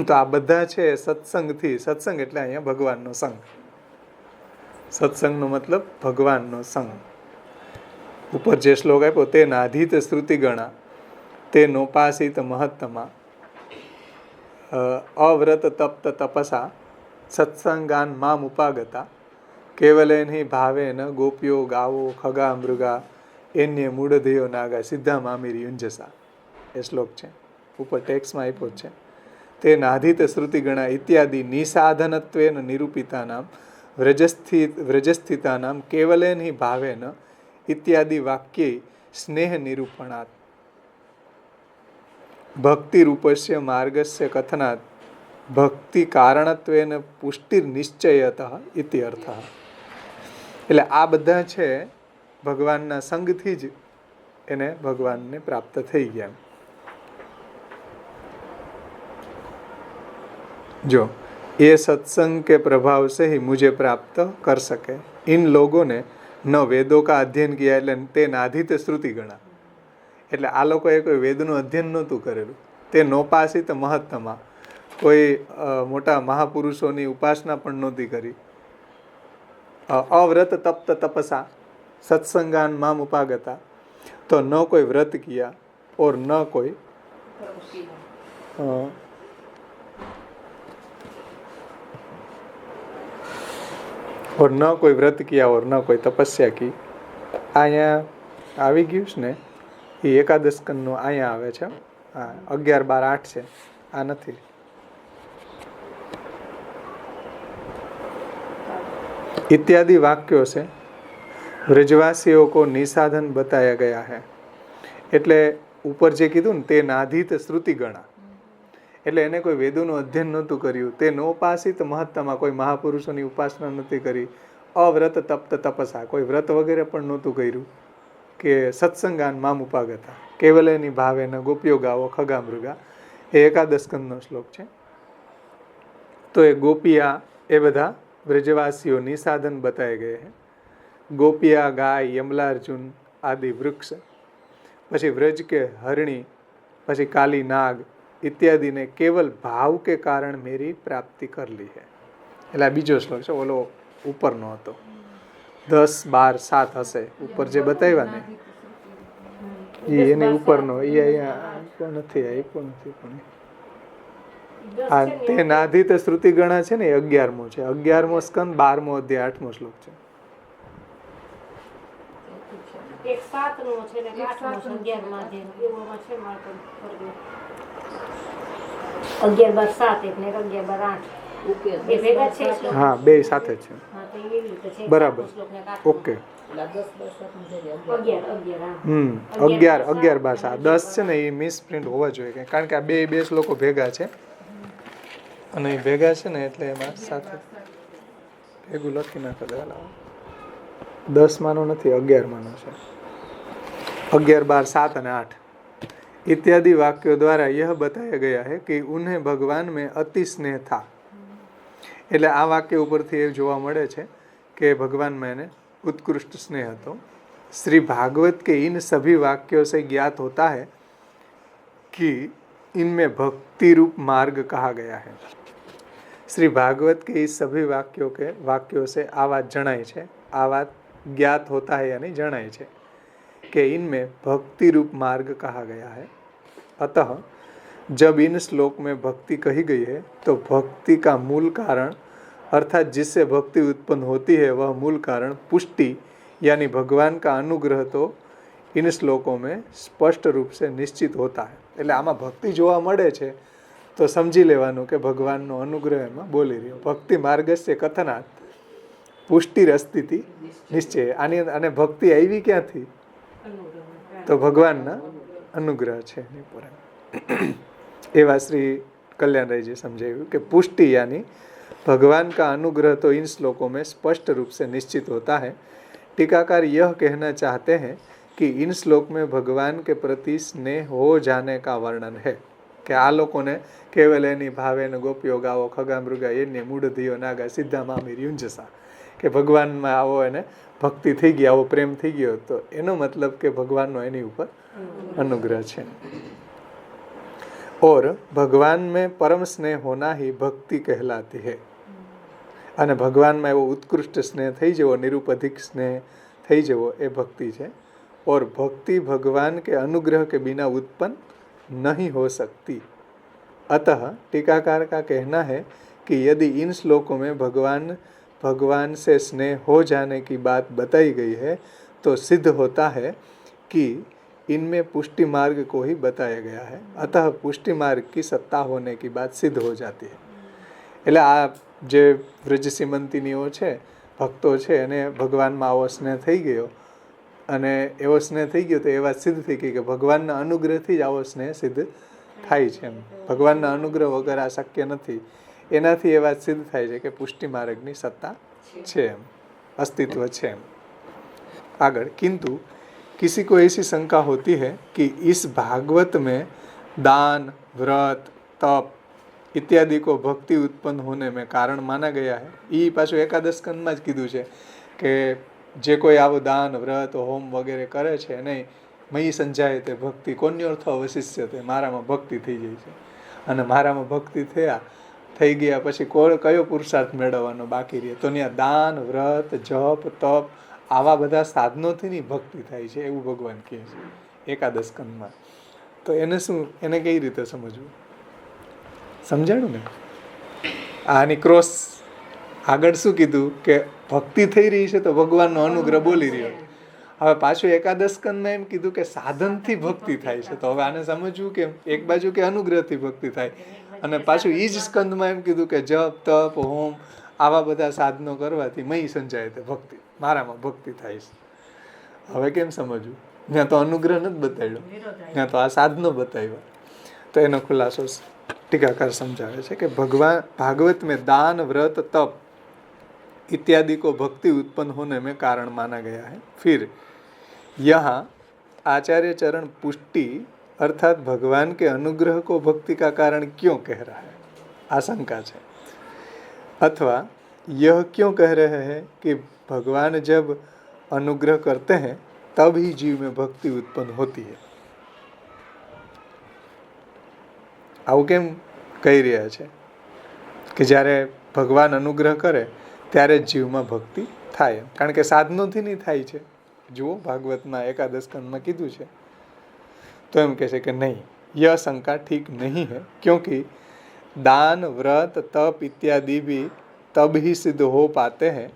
तो आ बधा छे सत्संगथी. सत्संग એટલે અહીંયા ભગવાનનો સંગ. સત્સંગનો મતલબ ભગવાનનો સંગ. ઉપર જે શ્લોક આપ્યો તે નાધીત શ્રુતિગણા તે નોપાસિત મહત્તમા અવ્રત તપ્ત તપસા સત્સંગાન મામ ઉપાગતા કેવલેન હિ ભાવેન ગોપ્યો ગાવો ખગા મૃગા એન્ય મૂળધેયો નાગા સિદ્ધા મામીર યુંજસા. એ શ્લોક છે, ઉપર ટેક્સમાં આપ્યો છે. તે નાધિત શ્રુતિગણા ઇત્યાદિ નિસાધનત્વેન નિરૂપિતાનામ વ્રજસ્થિતાનામ કેવલેન હિ ભાવેન ઇત્યાદિ વાક્યે સ્નેહ નિરૂપણાત ભક્તિ રૂપસ્ય માર્ગસ્ય કથનાત ભક્તિ કારણત્વેન પુષ્ટિર નિશ્ચયતઃ ઇતિ અર્થઃ. એટલે આ બધા છે ભગવાનના સંગથી જ એને ભગવાનને પ્રાપ્ત થઈ ગયા. जो ये सत्संग के प्रभाव से ही मुझे प्राप्त कर सके. इन लोगों ने न वेदों का अध्ययन किया એટલે તે નાધિત શ્રુતિ ગણા. એટલે આ લોકોએ કોઈ વેદનું અધ્યયન નહોતું કરેલું. તે નોપાસિત મહત્તમા કોઈ મોટા મહાપુરુષોની ઉપાસના પણ નહોતી કરી. अव्रत तप्त तपसा सत्संगान माम उपागता. तो न कोई व्रत किया और न कोई व्रत किया और न कोई तपस्या की. અહીંયા આવી ગયું છે ને એ એકાદશ સ્કંદનું અહીંયા આવે છે. 11, 12, 8 છે, આ નથી. इत्यादि वाक्यों से ब्रजवासियों को निसाधन बताया गया है. એટલે ઉપર જે કીધું ને તે નાધિત શ્રુતિ ગણા એટલે એને કોઈ વેદોનું અધ્યયન નહોતું કર્યું. તે નોપાસિત મહત્તમાં કોઈ મહાપુરુષોની ઉપાસના નથી કરી. અવ્રત તપ્ત તપસા કોઈ વ્રત વગેરે પણ નહોતું કર્યું. કે સત્સંગાન મામ ઉપાગતા કેવલેની ભાવે ન ગોપ્યો ગાવો ખગા મૃગા. એ એકાદશ સ્કંદનો શ્લોક છે. તો એ ગોપિયા એ બધા ब्रजवासियों निसाधन बताए गए हैं. गोपिया, गाय, यमलार्जुन आदि वृक्ष, પછી व्रज के हरिणी, પછી काली नाग इत्यादि ने केवल भाव के कारण मेरी प्राप्ति कर ली है. એટલે આ બીજો શ્લોક છે, ઓલો ઉપરનો હતો. 10, 12, 7 હશે ઉપર જે બતાવ્યા ને એને ઉપરનો એ અહીંયા નથી આપ્યો નથી. પણ આ તે નાધિત શ્રુતિ ગણા છે ને એ 11મો છે. 11મો સ્કંદ 12મો અધ્યાય 8મો શ્લોક છે. એક 7નો છે ને 8મો 11માં છે એવોમાં છે માર્કન 11, 12, 7 એટલે 11, 12, 8 એ ભેગા છે. હા, બે સાથે છે. હા તો એવી રીતે છે. બરાબર. ઓકે. 11, 12, 10 છે ને એ મિસ પ્રિન્ટ હોવા જોઈએ કારણ કે આ બે શ્લોકો ભેગા છે અને એ ભેગા છે ને એટલે એમાં સાથે ભેગું લખી નાખો. 10 માનો નથી, 11 માનો છે. 11, 12, 7 અને 8 इत्यादि वाक्यों द्वारा यह बताया गया है कि उन्हें भगवान में अति स्नेह था. એટલે આ વાક્ય ઉપરથી એ જોવા મળે છે કે ભગવાનમાં એને उत्कृष्ट स्नेह હતો. श्री भागवत के इन सभी वाक्यों से ज्ञात होता है कि इनमें भक्ति रूप मार्ग कहा गया है. श्री भागवत के इस सभी वाक्यों से आ बात जनाई है, आ बात ज्ञात होता है यानी जनाई है कि इनमें भक्ति रूप मार्ग कहा गया है. अतः जब इन श्लोक में भक्ति कही गई है तो भक्ति का मूल कारण अर्थात जिससे भक्ति उत्पन्न होती है वह मूल कारण पुष्टि यानी भगवान का अनुग्रह तो इन श्लोकों में स्पष्ट रूप से निश्चित होता है. એટલે આમાં ભક્તિ જોવા મળે છે તો સમજી લેવાનું કે ભગવાનનો અનુગ્રહ એમાં બોલી રહ્યો. ભક્તિ માર્ગસ્ય કથનાત પુષ્ટિરસ્તિતિ નિશ્ચય. અને ભક્તિ આવી ક્યાંથી? તો ભગવાનના અનુગ્રહ છે એની પર. એવા શ્રી कल्याणराय जी समझाइए कि पुष्टि यानी भगवान का अनुग्रह तो इन श्लोकों में स्पष्ट रूप से निश्चित होता है. टीकाकार यह कहना चाहते हैं कि इन श्लोक में भगवान के प्रति स्नेह हो जाने का वर्णन है. કે આ લોકોને કેવલ એની ભાવે ને ગોપીઓ ગાવો ખગા મૃગા એને મૂઢધિયો નાગા સીધા મામી યુંજસા, કે ભગવાનમાં આવો એને ભક્તિ થઈ ગઈ, આવો પ્રેમ થઈ ગયો, તો એનો મતલબ કે ભગવાનનો એની ઉપર અનુગ્રહ છે. और भगवान में परम स्नेह होना ही भक्ति कहलाती है. અને ભગવાનમાં એવો ઉત્કૃષ્ટ સ્નેહ થઈ જવો, નિરુપધિક સ્નેહ થઈ જવો એ ભક્તિ છે. और भक्ति भगवान के अनुग्रह के बिना उत्पन्न नहीं हो सकती. अतः टीकाकार का कहना है कि यदि इन श्लोकों में भगवान से स्नेह हो जाने की बात बताई गई है तो सिद्ध होता है कि इनमें पुष्टि मार्ग को ही बताया गया है. अतः पुष्टि मार्ग की सत्ता होने की बात सिद्ध हो जाती है. એટલે આ જે વ્રજ સીમંતિનીઓ છે, ભક્તો છે, એને ભગવાનમાં આવો સ્નેહ થઈ ગયો, અને એવો સ્નેહ થઈ ગયો તો એ વાત સિદ્ધ થઈ ગઈ કે ભગવાનના અનુગ્રહથી જ આવો સ્નેહ સિદ્ધ થાય છે. એમ ભગવાનના અનુગ્રહ વગર આ શક્ય નથી. એનાથી એ વાત સિદ્ધ થાય છે કે પુષ્ટિ માર્ગની સત્તા છે, એમ અસ્તિત્વ છે. એમ આગળ, किंतु किसी को ऐसी शंका होती है कि इस भागवत में दान, व्रत, तप इत्यादि को भक्ति उत्पन्न होने में कारण माना गया है. એ પાછું એકાદશ સ્કંદમાં જ કીધું છે કે જે કોઈ આવું દાન, વ્રત, હોમ વગેરે કરે છે એને મયી સંજાય તે ભક્તિ કોન્યોર્થો અવશિષ્ય તે, મારામાં ભક્તિ થઈ જાય છે. અને મારામાં ભક્તિ થઈ ગયા પછી કયો પુરુષાર્થ મેળવવાનો બાકી રહે? તો ત્યાં દાન, વ્રત, જપ, તપ આવા બધા સાધનોથી ની ભક્તિ થાય છે એવું ભગવાન કહે છે એકાદશ સ્કંદમાં. તો એને શું, એને કઈ રીતે સમજવું? સમજાણું ને? આની ક્રોસ આગળ શું કીધું કે ભક્તિ થઈ રહી છે તો ભગવાનનો અનુગ્રહ બોલી રહ્યો. હવે પાછું એકાદશ સ્કંદમાં એમ કીધું કે સાધનથી ભક્તિ થાય છે. તો હવે આને સમજવું કે એક બાજુ કે અનુગ્રહથી ભક્તિ થાય, અને પાછું એ જ સ્કંદમાં એમ કીધું કે જપ, તપ, હોમ આવા બધા સાધનો કરવાથી મયી સંજાય તે ભક્તિ, મારામાં ભક્તિ થાય છે. હવે કેમ સમજવું? ત્યાં તો અનુગ્રહ નથી બતાવ્યો, ત્યાં તો આ સાધનો બતાવ્યા. તો એનો ખુલાસો टीकाकार समझावे છે કે भगवान भागवत में दान, व्रत, तप इत्यादि को भक्ति उत्पन्न होने में कारण माना गया है. फिर यहाँ आचार्य चरण पुष्टि अर्थात भगवान के अनुग्रह को भक्ति का कारण क्यों कह रहा है? आशंका है. अथवा यह क्यों कह रहे हैं कि भगवान जब अनुग्रह करते हैं तब ही जीव में भक्ति उत्पन्न होती है. આવું કેમ કહી રહ્યા છે કે જ્યારે ભગવાન અનુગ્રહ કરે ત્યારે જ જીવમાં ભક્તિ થાય? કારણ કે સાધનોથી નહીં થાય છે. જુઓ, ભાગવતમાં એકાદશ સ્કંદમાં કીધું છે. તો એમ કહે છે કે નહીં, यह शंका ठीक नहीं है क्योंकि दान, व्रत, तप इत्यादि भी तब ही सिद्ध हो पाते हैं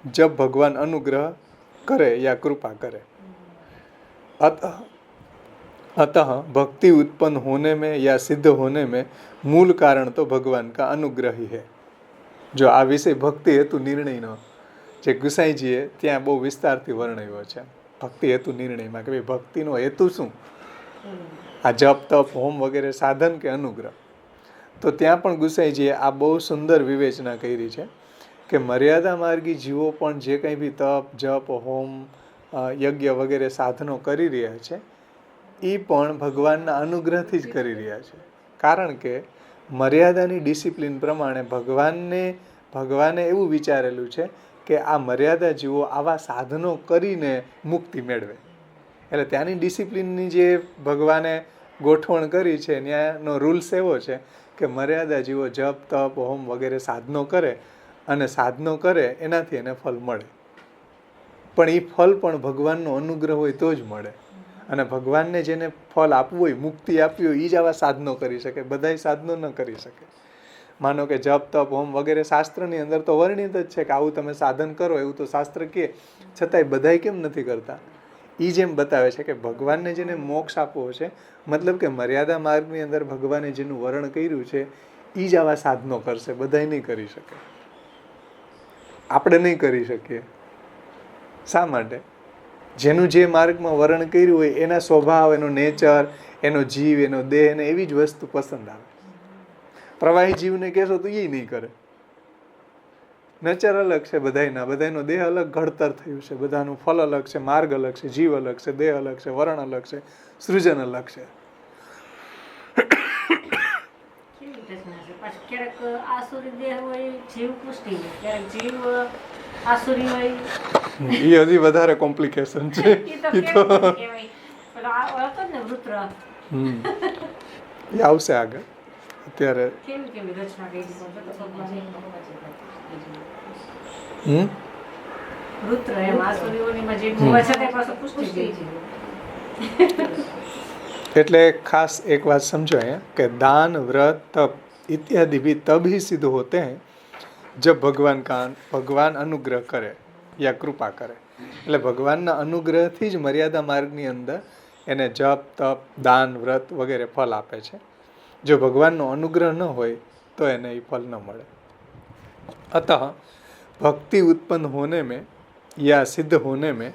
जब भगवान अनुग्रह करे या कृपा करे. अतः भक्ति उत्पन्न होने में या सिद्ध होने में मूल कारण तो भगवान का अनुग्रह ही है. जो આ વિષય ભક્તિ હેતુ નિર્ણયનો જે ગુસાઈજીએ ત્યાં બહુ વિસ્તારથી વર્ણવ્યો છે, ભક્તિ હેતુ નિર્ણયમાં, કે ભાઈ ભક્તિનો હેતુ શું? આ જપ, તપ, હોમ વગેરે સાધન કે અનુગ્રહ? તો ત્યાં પણ ગુસાઈજીએ આ બહુ સુંદર વિવેચના કરી છે કે મર્યાદા માર્ગી જીવો પણ જે કંઈ બી તપ, જપ, હોમ, યજ્ઞ વગેરે સાધનો કરી રહ્યા છે એ પણ ભગવાનના અનુગ્રહથી જ કરી રહ્યા છે. કારણ કે મર્યાદાની ડિસિપ્લિન પ્રમાણે ભગવાને એવું વિચારેલું છે કે આ મર્યાદા જીવો આવા સાધનો કરીને મુક્તિ મેળવે. એટલે ત્યાંની ડિસિપ્લિનની જે ભગવાને ગોઠવણ કરી છે ત્યાંનો રૂલ્સ એવો છે કે મર્યાદા જીવો જપ, તપ, હોમ વગેરે સાધનો કરે, અને સાધનો કરે એનાથી એને ફળ મળે. પણ એ ફળ પણ ભગવાનનો અનુગ્રહ હોય તો જ મળે. અને ભગવાનને જેને ફળ આપવું હોય, મુક્તિ આપવી હોય, એ જ આવા સાધનો કરી શકે. બધાય સાધનો ન કરી શકે. માનો કે જપ, તપ, હોમ વગેરે શાસ્ત્રની અંદર તો વર્ણિત જ છે કે આવું તમે સાધન કરો એવું તો શાસ્ત્ર કહે, છતાંય બધાય કેમ નથી કરતા? એ જેમ બતાવે છે કે ભગવાનને જેને મોક્ષ આપવો છે, મતલબ કે મર્યાદા માર્ગની અંદર ભગવાને જેનું વર્ણન કર્યું છે એ જ આવા સાધનો કરશે, બધાય નહીં કરી શકે. આપણે નહીં કરી શકીએ. શા માટે? જેનું જે માર્ગમાં વર્ણન કર્યું હોય એના સ્વભાવ, એનો નેચર, એનો જીવ, એનો દેહ, એને એવી જ વસ્તુ પસંદ આવે. પ્રવાહી જીવને કહેશો તો એ નહીં કરે. નેચર અલગ છે બધાયના, બધાયનો દેહ અલગ ઘડતર થયું છે, બધાનું ફલ અલગ છે, માર્ગ અલગ છે, જીવ અલગ છે, દેહ અલગ છે, વર્ણ અલગ છે, સૃજન અલગ છે. ક્યારેક આસુરી દેહ હોય, જીવ પુષ્ટિ હોય, ક્યારેક જીવ આસુરી હોય. એ હજી વધારે કોમ્પ્લિકેશન છે. એ તો કહેવાય. પેલો આ હતો ને વૃત્ર. એ આવશે આગળ. અત્યારે કેવી રચના કરી વૃત્ર એમ આસુરીઓની જે હોવા છતાં પાછું પુષ્ટિ થઈ. એટલે ખાસ એક વાત સમજો અહીંયા કે दान व्रत तप इत्यादि भी तब ही सिद्ध होते हैं जब भगवान अनुग्रह करे या कृपा करे. એટલે ભગવાનના અનુગ્રહથી જ મર્યાદા માર્ગની અંદર એને જપ, તપ, દાન, વ્રત વગેરે ફલ આપે છે. જો ભગવાનનો અનુગ્રહ ન હોય તો એને એ ફલ ન મળે. अतः भक्ति उत्पन्न होने में या सिद्ध होने में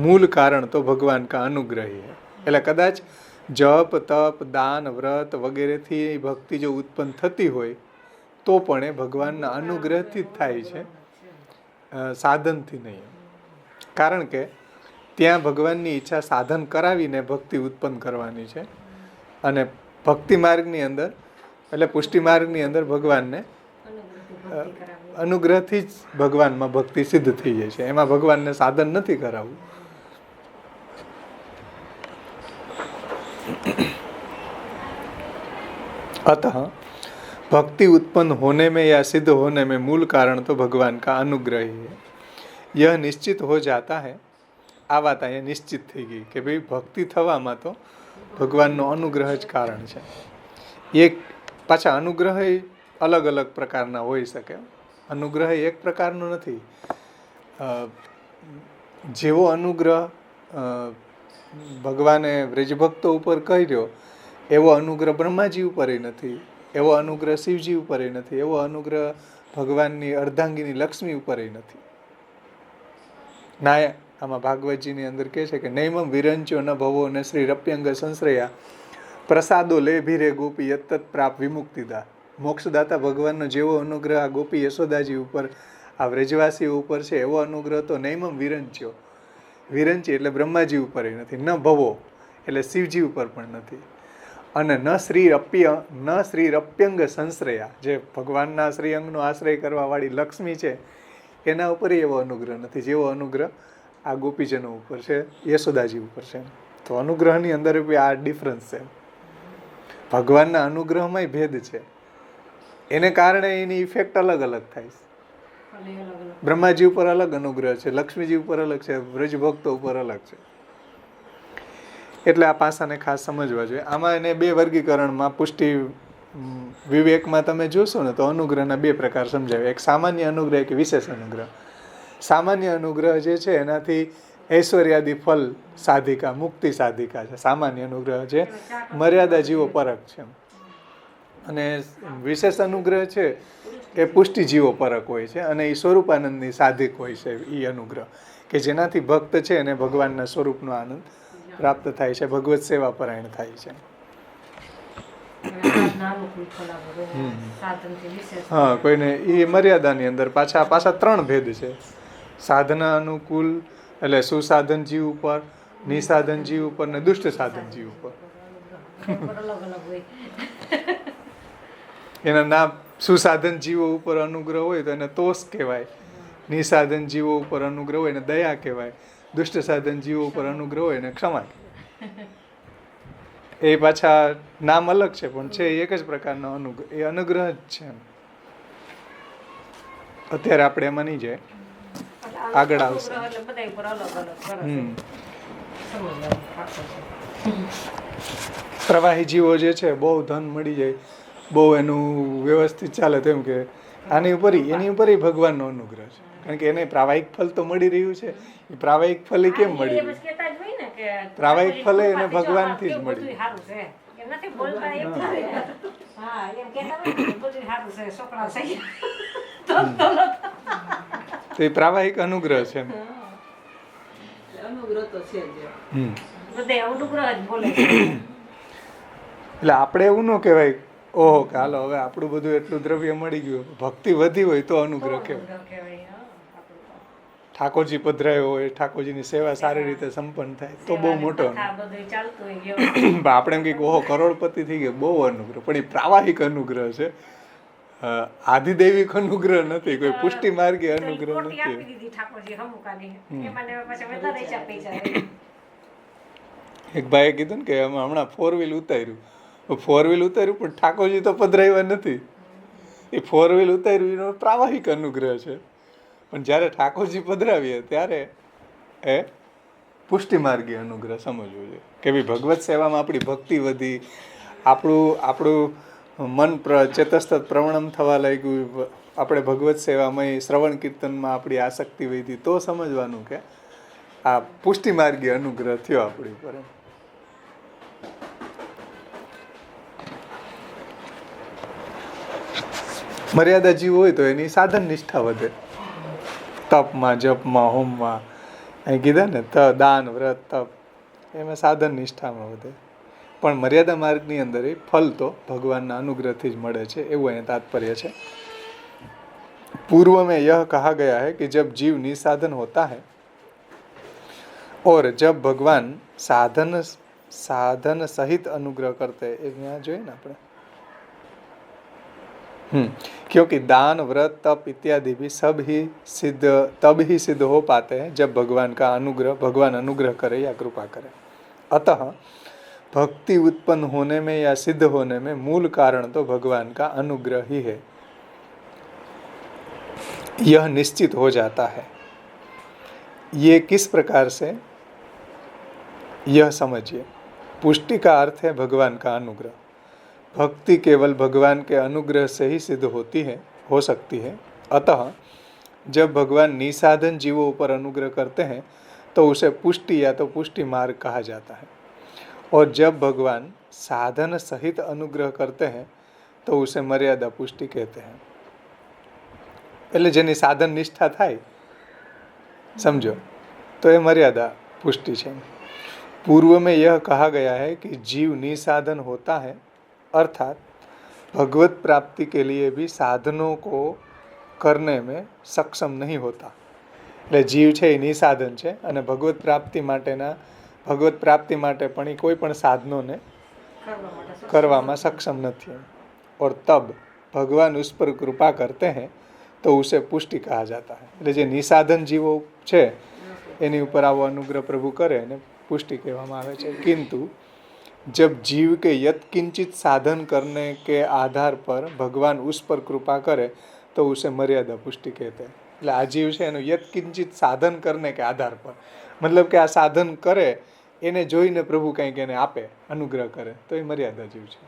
मूल कारण तो भगवान का अनुग्रह ही है. એટલે કદાચ જપ, તપ, દાન, વ્રત વગેરેથી ભક્તિ જો ઉત્પન્ન થતી હોય તો પણ એ ભગવાનના અનુગ્રહથી જ થાય છે, સાધનથી નહીં. કારણ કે ત્યાં ભગવાનની ઈચ્છા સાધન કરાવીને ભક્તિ ઉત્પન્ન કરવાની છે. અને ભક્તિ માર્ગની અંદર એટલે પુષ્ટિ માર્ગની અંદર ભગવાનને અનુગ્રહથી જ ભગવાનમાં ભક્તિ સિદ્ધ થઈ જાય છે. એમાં ભગવાનને સાધન નથી કરાવવું. अतः भक्ति उत्पन्न होने में या सिद्ध होने में मूल कारण तो भगवान का अनुग्रह ही है. यह निश्चित हो जाता है. આ વાત અહીંયા નિશ્ચિત થઈ ગઈ કે ભાઈ ભક્તિ થવામાં તો ભગવાનનો અનુગ્રહ જ કારણ છે. એક પાછા અનુગ્રહ અલગ અલગ પ્રકારના હોઈ શકે. અનુગ્રહ એક પ્રકારનો નથી. જેવો અનુગ્રહ ભગવાને વ્રજભક્તો ઉપર કર્યો એવો અનુગ્રહ બ્રહ્માજી ઉપર નથી, એવો અનુગ્રહ શિવજી ઉપર નથી, એવો અનુગ્રહ ભગવાનની અર્ધાંગીની લક્ષ્મી ઉપર નથી. ના આમાં ભાગવતજીની અંદર કહે છે કે નૈમમ વિરંચ્યો ન ભવો ને શ્રી રપ્યંગ સંશ્રયા પ્રસાદો લે ભીરે ગોપી યત્ત પ્રાપ વિમુક્તિદા. મોક્ષદાતા ભગવાનનો જેવો અનુગ્રહ આ ગોપી યશોદાજી ઉપર, આ વ્રજવાસીઓ ઉપર છે એવો અનુગ્રહ તો નૈમમ વિરંચ્યો, વિરંચી એટલે બ્રહ્માજી ઉપર નથી, ન ભવો એટલે શિવજી ઉપર પણ નથી, અને ન શ્રી રપ્યંગ સંશ્રયા જે ભગવાનના શ્રીઅંગનો આશ્રય કરવા વાળી લક્ષ્મી છે એના ઉપર એવો અનુગ્રહ નથી જેવો અનુગ્રહ આ ગોપીજનો ઉપર છે, યશોદાજી ઉપર છે. તો અનુગ્રહની અંદર આ ડિફરન્સ છે. ભગવાનના અનુગ્રહમાંય ભેદ છે, એને કારણે એની ઇફેક્ટ અલગ અલગ થાય છે. બ્રહ્માજી ઉપર અલગ અનુગ્રહ છે, લક્ષ્મીજી ઉપર અલગ છે, વ્રજભક્તો ઉપર અલગ છે. એટલે આ પાસાને ખાસ સમજવા જોઈએ. આમાં એને બે વર્ગીકરણમાં પુષ્ટિ વિવેકમાં તમે જોશો ને તો અનુગ્રહના બે પ્રકાર સમજાવે. એક સામાન્ય અનુગ્રહ, એક વિશેષ અનુગ્રહ. સામાન્ય અનુગ્રહ જે છે એનાથી ઐશ્વર્યાદિ ફલ સાધિકા, મુક્તિ સાધિકા છે. સામાન્ય અનુગ્રહ છે મર્યાદા જીવો પરક છે. અને વિશેષ અનુગ્રહ છે એ પુષ્ટિ જીવો પરક હોય છે અને એ સ્વરૂપાનંદની સાધિક હોય છે. એ અનુગ્રહ કે જેનાથી ભક્ત છે એને ભગવાનના સ્વરૂપનો આનંદ પ્રાપ્ત થાય છે, ભગવત સેવા પરાયણ થાય છે. હા, કોઈને એ મર્યાદાની અંદર પાછા ત્રણ ભેદ છે. સાધના અનુકૂળ એટલે સુસાધન જીવ ઉપર, નિસાધન જીવ ઉપર ને દુષ્ટ સાધન જીવ ઉપર. એના નામ સુસાધન જીવો ઉપર અનુગ્રહ હોય તો એને તોષ કહેવાય, નિસાધન જીવો ઉપર અનુગ્રહ હોય એને દયા કહેવાય, દુષ્ટ સાધન જીવો ઉપર અનુગ્રહ હોય એને ક્ષમા કહેવાય. એ પાછા નામ અલગ છે પણ છે એક જ પ્રકારનો અનુગ્રહ. એ અનુગ્રહ જ છે. અત્યારે આપણે એમાં નહીં જાય, આગળ આવશે. પ્રવાહી જીવો જે છે બહુ ધન મળી જાય, બહુ એનું વ્યવસ્થિત ચાલે, તેમ કે એની ઉપર ભગવાનનો અનુગ્રહ છે. કારણ કે એને પ્રાવાહિક ફલ તો મળી રહ્યું છે. એ પ્રાવાહિક ફલ કેમ મળી રહ્યું? કે પ્રાવાહિક ફલે એને કૃપાથી જો ભગવાનથી જ કેવું મળ્યું. બધું સારું છે એમ નથી બોલતા એમ નથી. હા એમ કહેતા હોય ને, બધું સારું છે છોકરા થઈ તો એ પ્રાવાહિક અનુગ્રહ છે એમ. અનુગ્રહ તો છે જ. હમ. બધે અનુગ્રહ જ બોલે છે. એટલે આપણે એવું ન કહેવાય ઓહો કે હાલો હવે આપણું બધું એટલું દ્રવ્ય મળી ગયું, ભક્તિ વધી હોય તો અનુગ્રહ કહેવાય. અનુગ્રહ કહેવાય, હા, આપણું ઠાકોરજી પધરાયો હોય, ઠાકોરજીની સેવા સારી રીતે સંપન્ન થાય તો બહુ મોટો કથા બધું ચાલતું હોય વ્યવસ્થિત. આપણે એમ કહીએ ઓહો કરોડપતિ થઈ ગયા, બહુ અનુગ્રહ. પણ એ પ્રાવાહિક અનુગ્રહ છે, આધિદૈવિક અનુગ્રહ નથી, કોઈ પુષ્ટિ માર્ગી તો ઈ અનુગ્રહ કોટી આપી નથી. દીધી ઠાકોરજી હમુકાની. એમાં ને પછી વધારે ઈચ્છા પૈસા રહી. એક ભાઈએ કીધું ને કે અમે હમણાં 4 વ્હીલ ઉતાર્યું, 4 વ્હીલ ઉતાર્યું પણ ઠાકોરજી તો પધરાવ્યા નથી. એ 4 વ્હીલ ઉતાર્યું એનો પ્રાવાહિક અનુગ્રહ છે, પણ જ્યારે ઠાકોરજી પધરાવીએ ત્યારે એ પુષ્ટિ માર્ગી અનુગ્રહ સમજવું જોઈએ કે ભાઈ ભગવત સેવામાં આપણી ભક્તિ વધી, આપણું મન ચેતસ્ત પ્રવણમ થવા લાગ્યું, આપણે ભગવત સેવામાં શ્રવણ કીર્તનમાં આપણી આસક્તિ વધી, તો સમજવાનું કે આ પુષ્ટિ માર્ગી અનુગ્રહ થયો આપણી ઉપર. મર્યાદા જીવ હોય તો એની સાધન નિષ્ઠા વધે, તપમાં, જપમાં, હોમમાં. અહીં કીધા ને દાન, વ્રત, તપ એમાં સાધન નિષ્ઠામાં વધે. પણ મર્યાદા માર્ગની અંદર એ ફલ તો ભગવાનના અનુગ્રહથી જ મળે છે, એવું અહીંયા તાત્પર્ય છે. પૂર્વ में यह कहा गया है कि जब जीव निसाधन होता है और जब भगवान साधन सहित अनुग्रह करते हैं, यहाँ જોઈએ ને આપણે, क्योंकि दान, व्रत, तप इत्यादि भी सब ही तब ही सिद्ध हो पाते हैं जब भगवान अनुग्रह करे या कृपा करे. अतः भक्ति उत्पन्न होने में या सिद्ध होने में मूल कारण तो भगवान का अनुग्रह ही है, यह निश्चित हो जाता है. ये किस प्रकार से, यह समझिए. पुष्टि का अर्थ है भगवान का अनुग्रह. भक्ति केवल भगवान के अनुग्रह से ही सिद्ध हो सकती है. अतः जब भगवान निसाधन जीवों पर अनुग्रह करते हैं तो उसे पुष्टि या तो पुष्टि मार्ग कहा जाता है, और जब भगवान साधन सहित अनुग्रह करते हैं तो उसे मर्यादा पुष्टि कहते हैं. એટલે જેની સાધન નિષ્ઠા થાય સમજો તો એ મર્યાદા પુષ્ટિ છે. पूर्व में यह कहा गया है कि जीव निसाधन होता है, अर्थात भगवत प्राप्ति के लिए भी साधनों को करने में सक्षम नहीं होता. એટલે જીવ છે એ નિસાધન છે અને ભગવત પ્રાપ્તિ માટે પણ એ કોઈ પણ સાધનોને કરવામાં સક્ષમ નથી. और तब भगवान उस पर कृपा करते हैं तो उसे पुष्टि कहा जाता है. એટલે જે નિસાધન જીવો છે એની ઉપર આવો અનુગ્રહ પ્રભુ કરે અને पुष्टि कहवामां आवे छे. किंतु जब जीव के यत्किंचित साधन करने के आधार पर भगवान उस पर कृपा करे तो उसे मर्यादा पुष्टि कहते हैं. એટલે આ જીવ છે એનું યત્કિંચિત સાધન કરને કે આધાર પર, મતલબ કે આ સાધન કરે એને જોઈને પ્રભુ કંઈક એને આપે, અનુગ્રહ કરે તો એ મર્યાદા જીવ છે.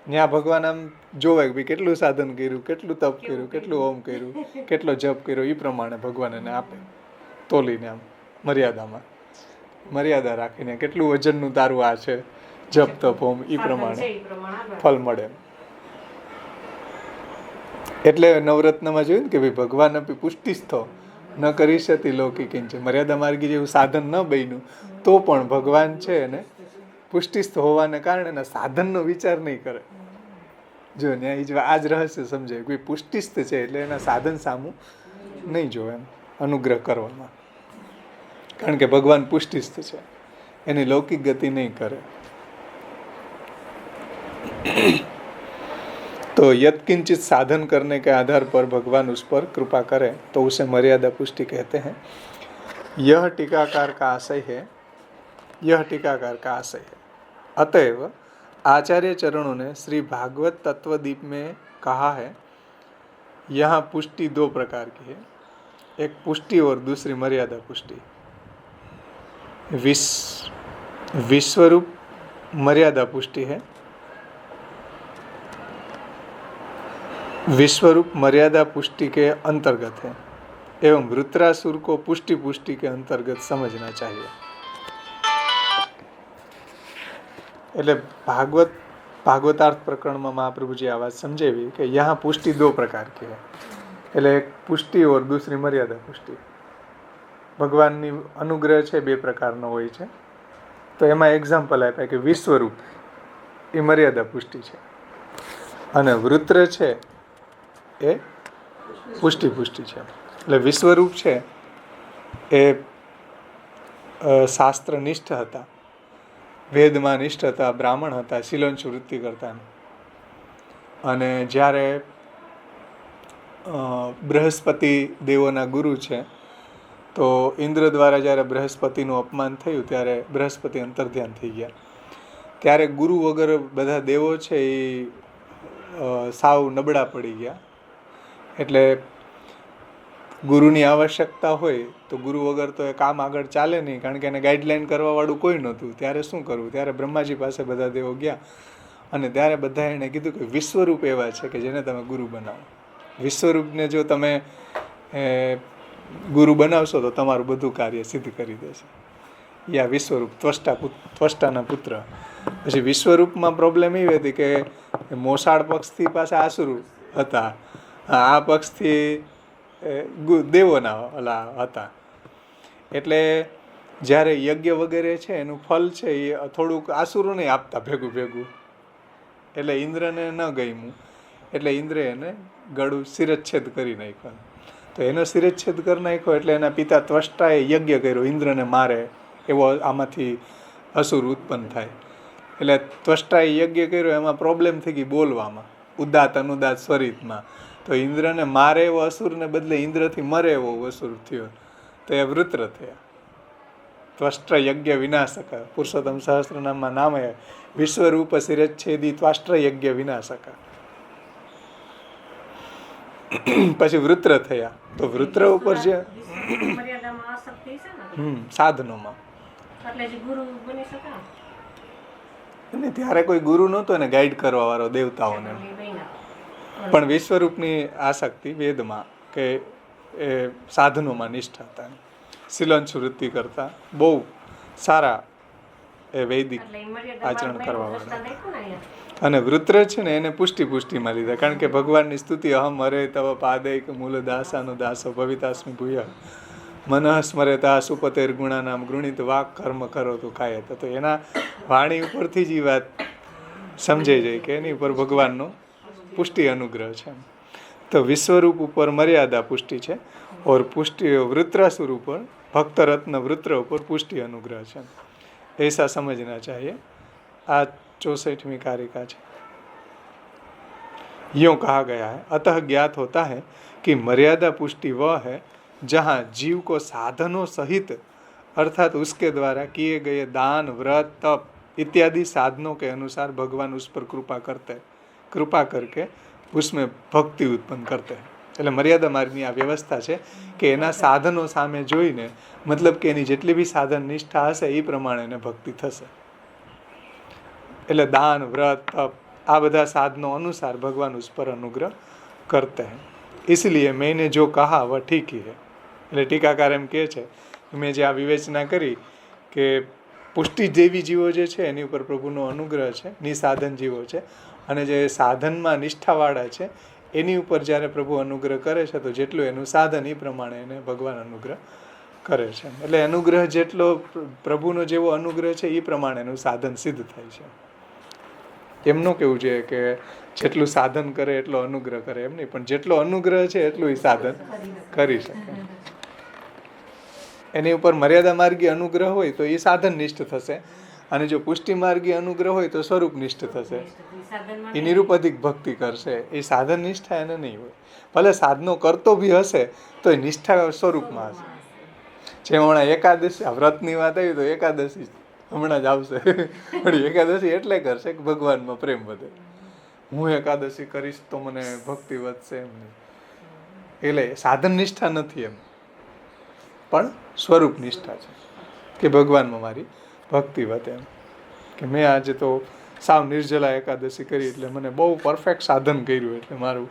ત્યાં ભગવાન આમ જોવે કે ભાઈ કેટલું સાધન કર્યું, કેટલું તપ કર્યું, કેટલું હોમ કર્યું, કેટલો જપ કર્યો, એ પ્રમાણે ભગવાન એને આપે તોલીને, આમ મર્યાદા રાખીને કેટલું વજનનું તારું આ છે જપ તપ હોમ, એ પ્રમાણે ફળ મળે. એટલે નવરત્નમાં જોયું ને કે ભાઈ ભગવાન આપી પુષ્ટિસ્થો ન કરી શતી લૌકિકીન છે, મર્યાદા માર્ગી જેવું સાધન ન બન્યું તો પણ ભગવાન છે એને પુષ્ટિસ્થ હોવાને કારણે એના સાધનનો વિચાર નહીં કરે. જો ન્યાય આ જ રહસ્ય સમજાય, કોઈ પુષ્ટિસ્થ છે એટલે એના સાધન સામું નહીં જોવે એમ અનુગ્રહ કરવામાં, કારણ કે ભગવાન પુષ્ટિસ્થ છે, એની લૌકિક ગતિ નહીં કરે. तो यत्किंचित साधन करने के आधार पर भगवान उस पर कृपा करे तो उसे मर्यादा पुष्टि कहते हैं. यह टीकाकार का आशय है. अतएव आचार्य चरणों ने श्री भागवत तत्वदीप में कहा है, यहाँ पुष्टि 2 प्रकार की है, एक पुष्टि और दूसरी मर्यादा पुष्टि. विश्वरूप मर्यादा पुष्टि है, विश्वरूप मर्यादा पुष्टि के अंतर्गत है, एवं वृत्रासुर को पुष्टि के अंतर्गत समझना चाहिए. એટલે भागवतार्थ प्रकरण में महाप्रभु जी आ बात समझेवी कि यहाँ पुष्टि दो प्रकार की है, એટલે એક પુષ્ટિ और दूसरी मर्यादा पुष्टि. ભગવાનની અનુગ્રહ છે બે પ્રકારનો હોય છે. તો એમાં એક્ઝામ્પલ આપ્યા કે વિશ્વરૂપ એ મર્યાદા પુષ્ટિ છે અને વૃત્ર છે એ પુષ્ટિ છે. એટલે વિશ્વરૂપ છે એ શાસ્ત્રનિષ્ઠ હતા, વેદમાં નિષ્ઠ હતા, બ્રાહ્મણ હતા, શીલોંશ વૃત્તિ કરતા. અને જ્યારે બૃહસ્પતિ દેવોના ગુરુ છે તો ઇન્દ્ર દ્વારા જ્યારે બૃહસ્પતિનું અપમાન થયું ત્યારે બૃહસ્પતિ અંતર્ધ્યાન થઈ ગયા. ત્યારે ગુરુ વગર બધા દેવો છે એ સાવ નબળા પડી ગયા. એટલે ગુરુની આવશ્યકતા હોય તો ગુરુ વગર તો એ કામ આગળ ચાલે નહીં, કારણ કે એને ગાઈડલાઈન કરવાવાળું કોઈ નહોતું. ત્યારે શું કરવું? ત્યારે બ્રહ્માજી પાસે બધા દેવો ગયા અને ત્યારે બધા એણે કીધું કે વિશ્વરૂપ એવા છે કે જેને તમે ગુરુ બનાવો. વિશ્વરૂપને જો તમે ગુરુ બનાવશો તો તમારું બધું કાર્ય સિદ્ધ કરી દેશે. યા વિશ્વરૂપ ત્વષ્ટાના પુત્ર. પછી વિશ્વરૂપમાં પ્રોબ્લેમ એવી હતી કે મોસાળ પક્ષથી પાછા આસુર હતા, આ પક્ષથી દેવોના ઓલા હતા. એટલે જ્યારે યજ્ઞ વગેરે છે એનું ફલ છે એ થોડુંક આસુરોને આપતા ભેગું. એટલે ઇન્દ્રને ન ગમ્યું, એટલે ઇન્દ્રે એને ગળું શિરચ્છેદ કરી નાખ્યો. તો એનો શિરચ્છેદ કરી નાખ્યો એટલે એના પિતા ત્વષ્ટાએ યજ્ઞ કર્યો, ઇન્દ્રને મારે એવો આમાંથી અસુર ઉત્પન્ન થાય. એટલે ત્વષ્ટાએ યજ્ઞ કર્યો, એમાં પ્રોબ્લેમ થઈ ગઈ બોલવામાં, ઉદાત અનુદાત સ્વરિતમાં. તો ઇન્દ્રને મારે એવો અસુરને બદલે ઇન્દ્રથી મરે એવો અસુર થયો, તો એ વૃત્ર થયા. ત્વષ્ટ્ર યજ્ઞ વિનાશક, પુરુષોત્તમ સહસ્ત્રનામમાં નામે વિશ્વરૂપ શિરચ્છેદી ત્વષ્ટ્ર યજ્ઞ વિનાશક. પછી વૃત્ર થયા. તો વૃત્ર ઉપર જે સાધનોમાં અને ત્યારે કોઈ ગુરુ નહોતો એને ગાઈડ કરવા વાળો દેવતાઓને, પણ વિશ્વરૂપની આસક્તિ વેદમાં કે એ સાધનોમાં નિષ્ઠા હતા, શીલોંશ વૃત્તિ કરતા બહુ સારા એ વૈદિક આચરણ કરવા વાળા. અને વૃત્ર છે ને એને પુષ્ટિમાં લીધા, કારણ કે ભગવાનની સ્તુતિ અહમ હરે તવ પાદૈક મૂલ દાસાનો દાસો ભવિતાસ્મિ ભૂય મનઃ સ્મરેતા સુપતેર ગુણાનામ ગૃણિત વાક કર્મ કરો તો કાયત. તો એના વાણી ઉપરથી જ એ વાત સમજાઈ જાય કે એની ઉપર ભગવાનનો પુષ્ટિ અનુગ્રહ છે. તો વિશ્વરૂપ ઉપર મર્યાદા પુષ્ટિ છે ઓર પુષ્ટિ વૃત્રાસુર ઉપર ભક્ત રત્ન વૃત્ર ઉપર પુષ્ટિ અનુગ્રહ છે. ऐसा समझना चाहिए. આ 64वीं कारिका है. यूँ कहा गया है, अतः ज्ञात होता है कि मर्यादा पुष्टि वह है जहाँ जीव को साधनों सहित अर्थात उसके द्वारा किए गए दान व्रत तप इत्यादि साधनों के अनुसार भगवान उस पर कृपा करके उसमें भक्ति उत्पन्न करते हैं. એટલે મર્યાદા માર્ગની આ વ્યવસ્થા છે કે એના સાધનો સામે જોઈને, મતલબ કે એની જેટલી બી સાધન નિષ્ઠા હશે એ પ્રમાણે એને ભક્તિ થશે. એટલે દાન વ્રત તપ આ બધા સાધનો અનુસાર ભગવાન ઉસ પર અનુગ્રહ કરતે हैं. इसलिए मैंने जो कहा वह ठीक ही है. એટલે ટીકાકાર એમ કહે છે કે મેં જે આ વિવેચના કરી કે પુષ્ટિ જેવી જીવો જે છે એની ઉપર પ્રભુનો અનુગ્રહ છે, નિસાધન જીવો છે, અને જે સાધનમાં નિષ્ઠાવાળા છે એની ઉપર જ્યારે પ્રભુ અનુગ્રહ કરે છે તો જેટલું એનું સાધન એ પ્રમાણે એને ભગવાન અનુગ્રહ કરે છે. એટલે અનુગ્રહ જેટલો પ્રભુનો જેવો અનુગ્રહ છે એ પ્રમાણે એનું સાધન સિદ્ધ થાય છે. એમનું કેવું છે કે જેટલું સાધન કરે એટલો અનુગ્રહ કરે, એમ નહીં, પણ જેટલો અનુગ્રહ છે એટલું એ સાધન કરી શકે. એની ઉપર મર્યાદા માર્ગી અનુગ્રહ હોય તો એ સાધન નિષ્ઠ થશે, અને જો પુષ્ટિ માર્ગી અનુગ્રહ હોય તો સ્વરૂપ નિષ્ઠ થશે. એ નિરુપધિક ભક્તિ કરશે, એ સાધન નિષ્ઠા એને નહીં હોય. ભલે સાધનો કરતો બી હશે તો એ નિષ્ઠા સ્વરૂપમાં હશે. જેમ હમણાં એકાદશી વ્રતની વાત આવી તો એકાદશી હમણાં જ આવશે, પણ એકાદશી એટલે કરશે કે ભગવાનમાં પ્રેમ વધે. હું એકાદશી કરીશ તો મને ભક્તિ વધશે એમ નહીં. એટલે સાધન નિષ્ઠા નથી એમ, પણ સ્વરૂપ નિષ્ઠા છે કે ભગવાનમાં મારી ભક્તિ વધે એમ. કે મેં આજે તો સાવ નિર્જલા એકાદશી કરી એટલે મને બહુ પરફેક્ટ સાધન કર્યું એટલે મારું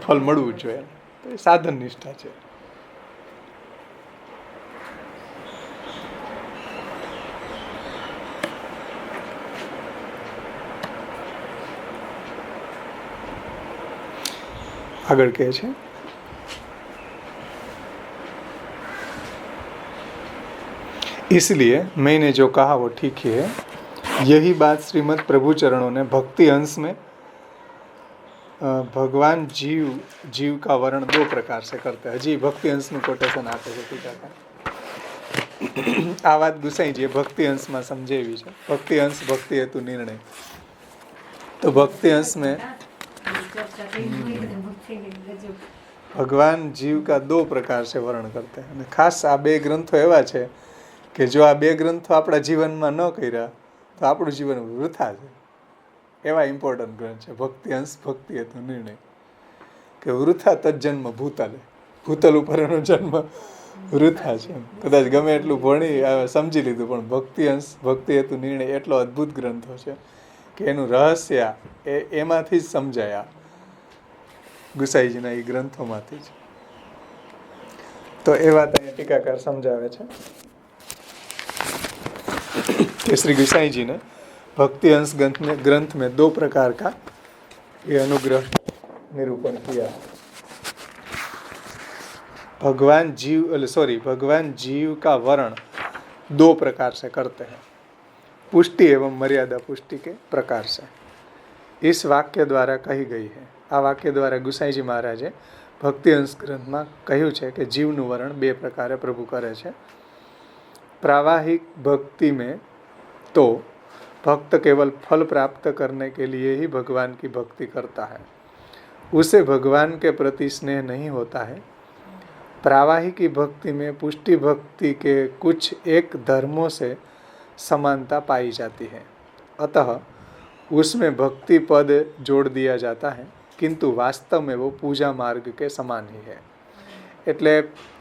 ફળ મળવું જ જોઈએ. તો એ સાધન નિષ્ઠા છે. આગળ કહે છે, इसलिए मैंने जो कहा वो ठीक ही है. यही बात श्रीमद् प्रभु चरणों ने भक्ति अंश में भगवान जीव का वर्ण दो प्रकार से करते हैं. હજી ભક્તિ અંશનું કોટેશન આપે છે ટીકાકાર. આ વાત ગુસાઈજીએ ભક્તિ અંશમાં સમજાવી છે. ભક્તિ અંશ ભક્તિ હેતુ નિર્ણય. તો ભક્તિ અંશ में ભગવાન જીવ का दो प्रकार से वर्ण करते हैं. અને ખાસ આ બે ગ્રંથો એવા છે કે જો આ બે ગ્રંથો આપણા જીવનમાં ન કર્યા તો આપણું જીવન વૃથા છે. એવા ઇમ્પોર્ટન્ટ ગ્રંથ છે ભક્તિ અંશ ભક્તિ હેતુ નિર્ણય. કે વૃથા તજન્મ ભૂતલે, ભૂતલ ઉપર એનો જન્મ વૃથા છે. કદાચ ગમે એટલું ભણી સમજી લીધું પણ ભક્તિ અંશ ભક્તિ હેતુ નિર્ણય એટલો અદ્ભુત ગ્રંથો છે કે એનું રહસ્ય એમાંથી જ સમજાયા, ગુસાઈજીના એ ગ્રંથોમાંથી જ. તો એ વાત અહીંયા ટીકાકાર સમજાવે છે कि श्री गुसाई जी ने भक्ति अंश ग्रंथ में दो प्रकार का ये अनुग्रह निरूपण किया. भगवान जीव का वर्ण दो प्रकार से करते हैं, पुष्टि एवं मर्यादा पुष्टि के प्रकार से. इस वाक्य द्वारा कही गई है. आ वाक्य द्वारा गुसाईजी महाराजे भक्ति अंश ग्रंथ में कह્યું છે કે જીવનું વર્ણ બે પ્રકારે પ્રભુ કરે છે. प्रावाहिक भक्ति में तो भक्त केवल फल प्राप्त करने के लिए ही भगवान की भक्ति करता है, उसे भगवान के प्रति स्नेह नहीं होता है. प्रावाहिक भक्ति में पुष्टि भक्ति के कुछ एक धर्मों से समानता पाई जाती है, अतः उसमें भक्ति पद जोड़ दिया जाता है, किंतु वास्तव में वो पूजा मार्ग के समान ही है. એટલે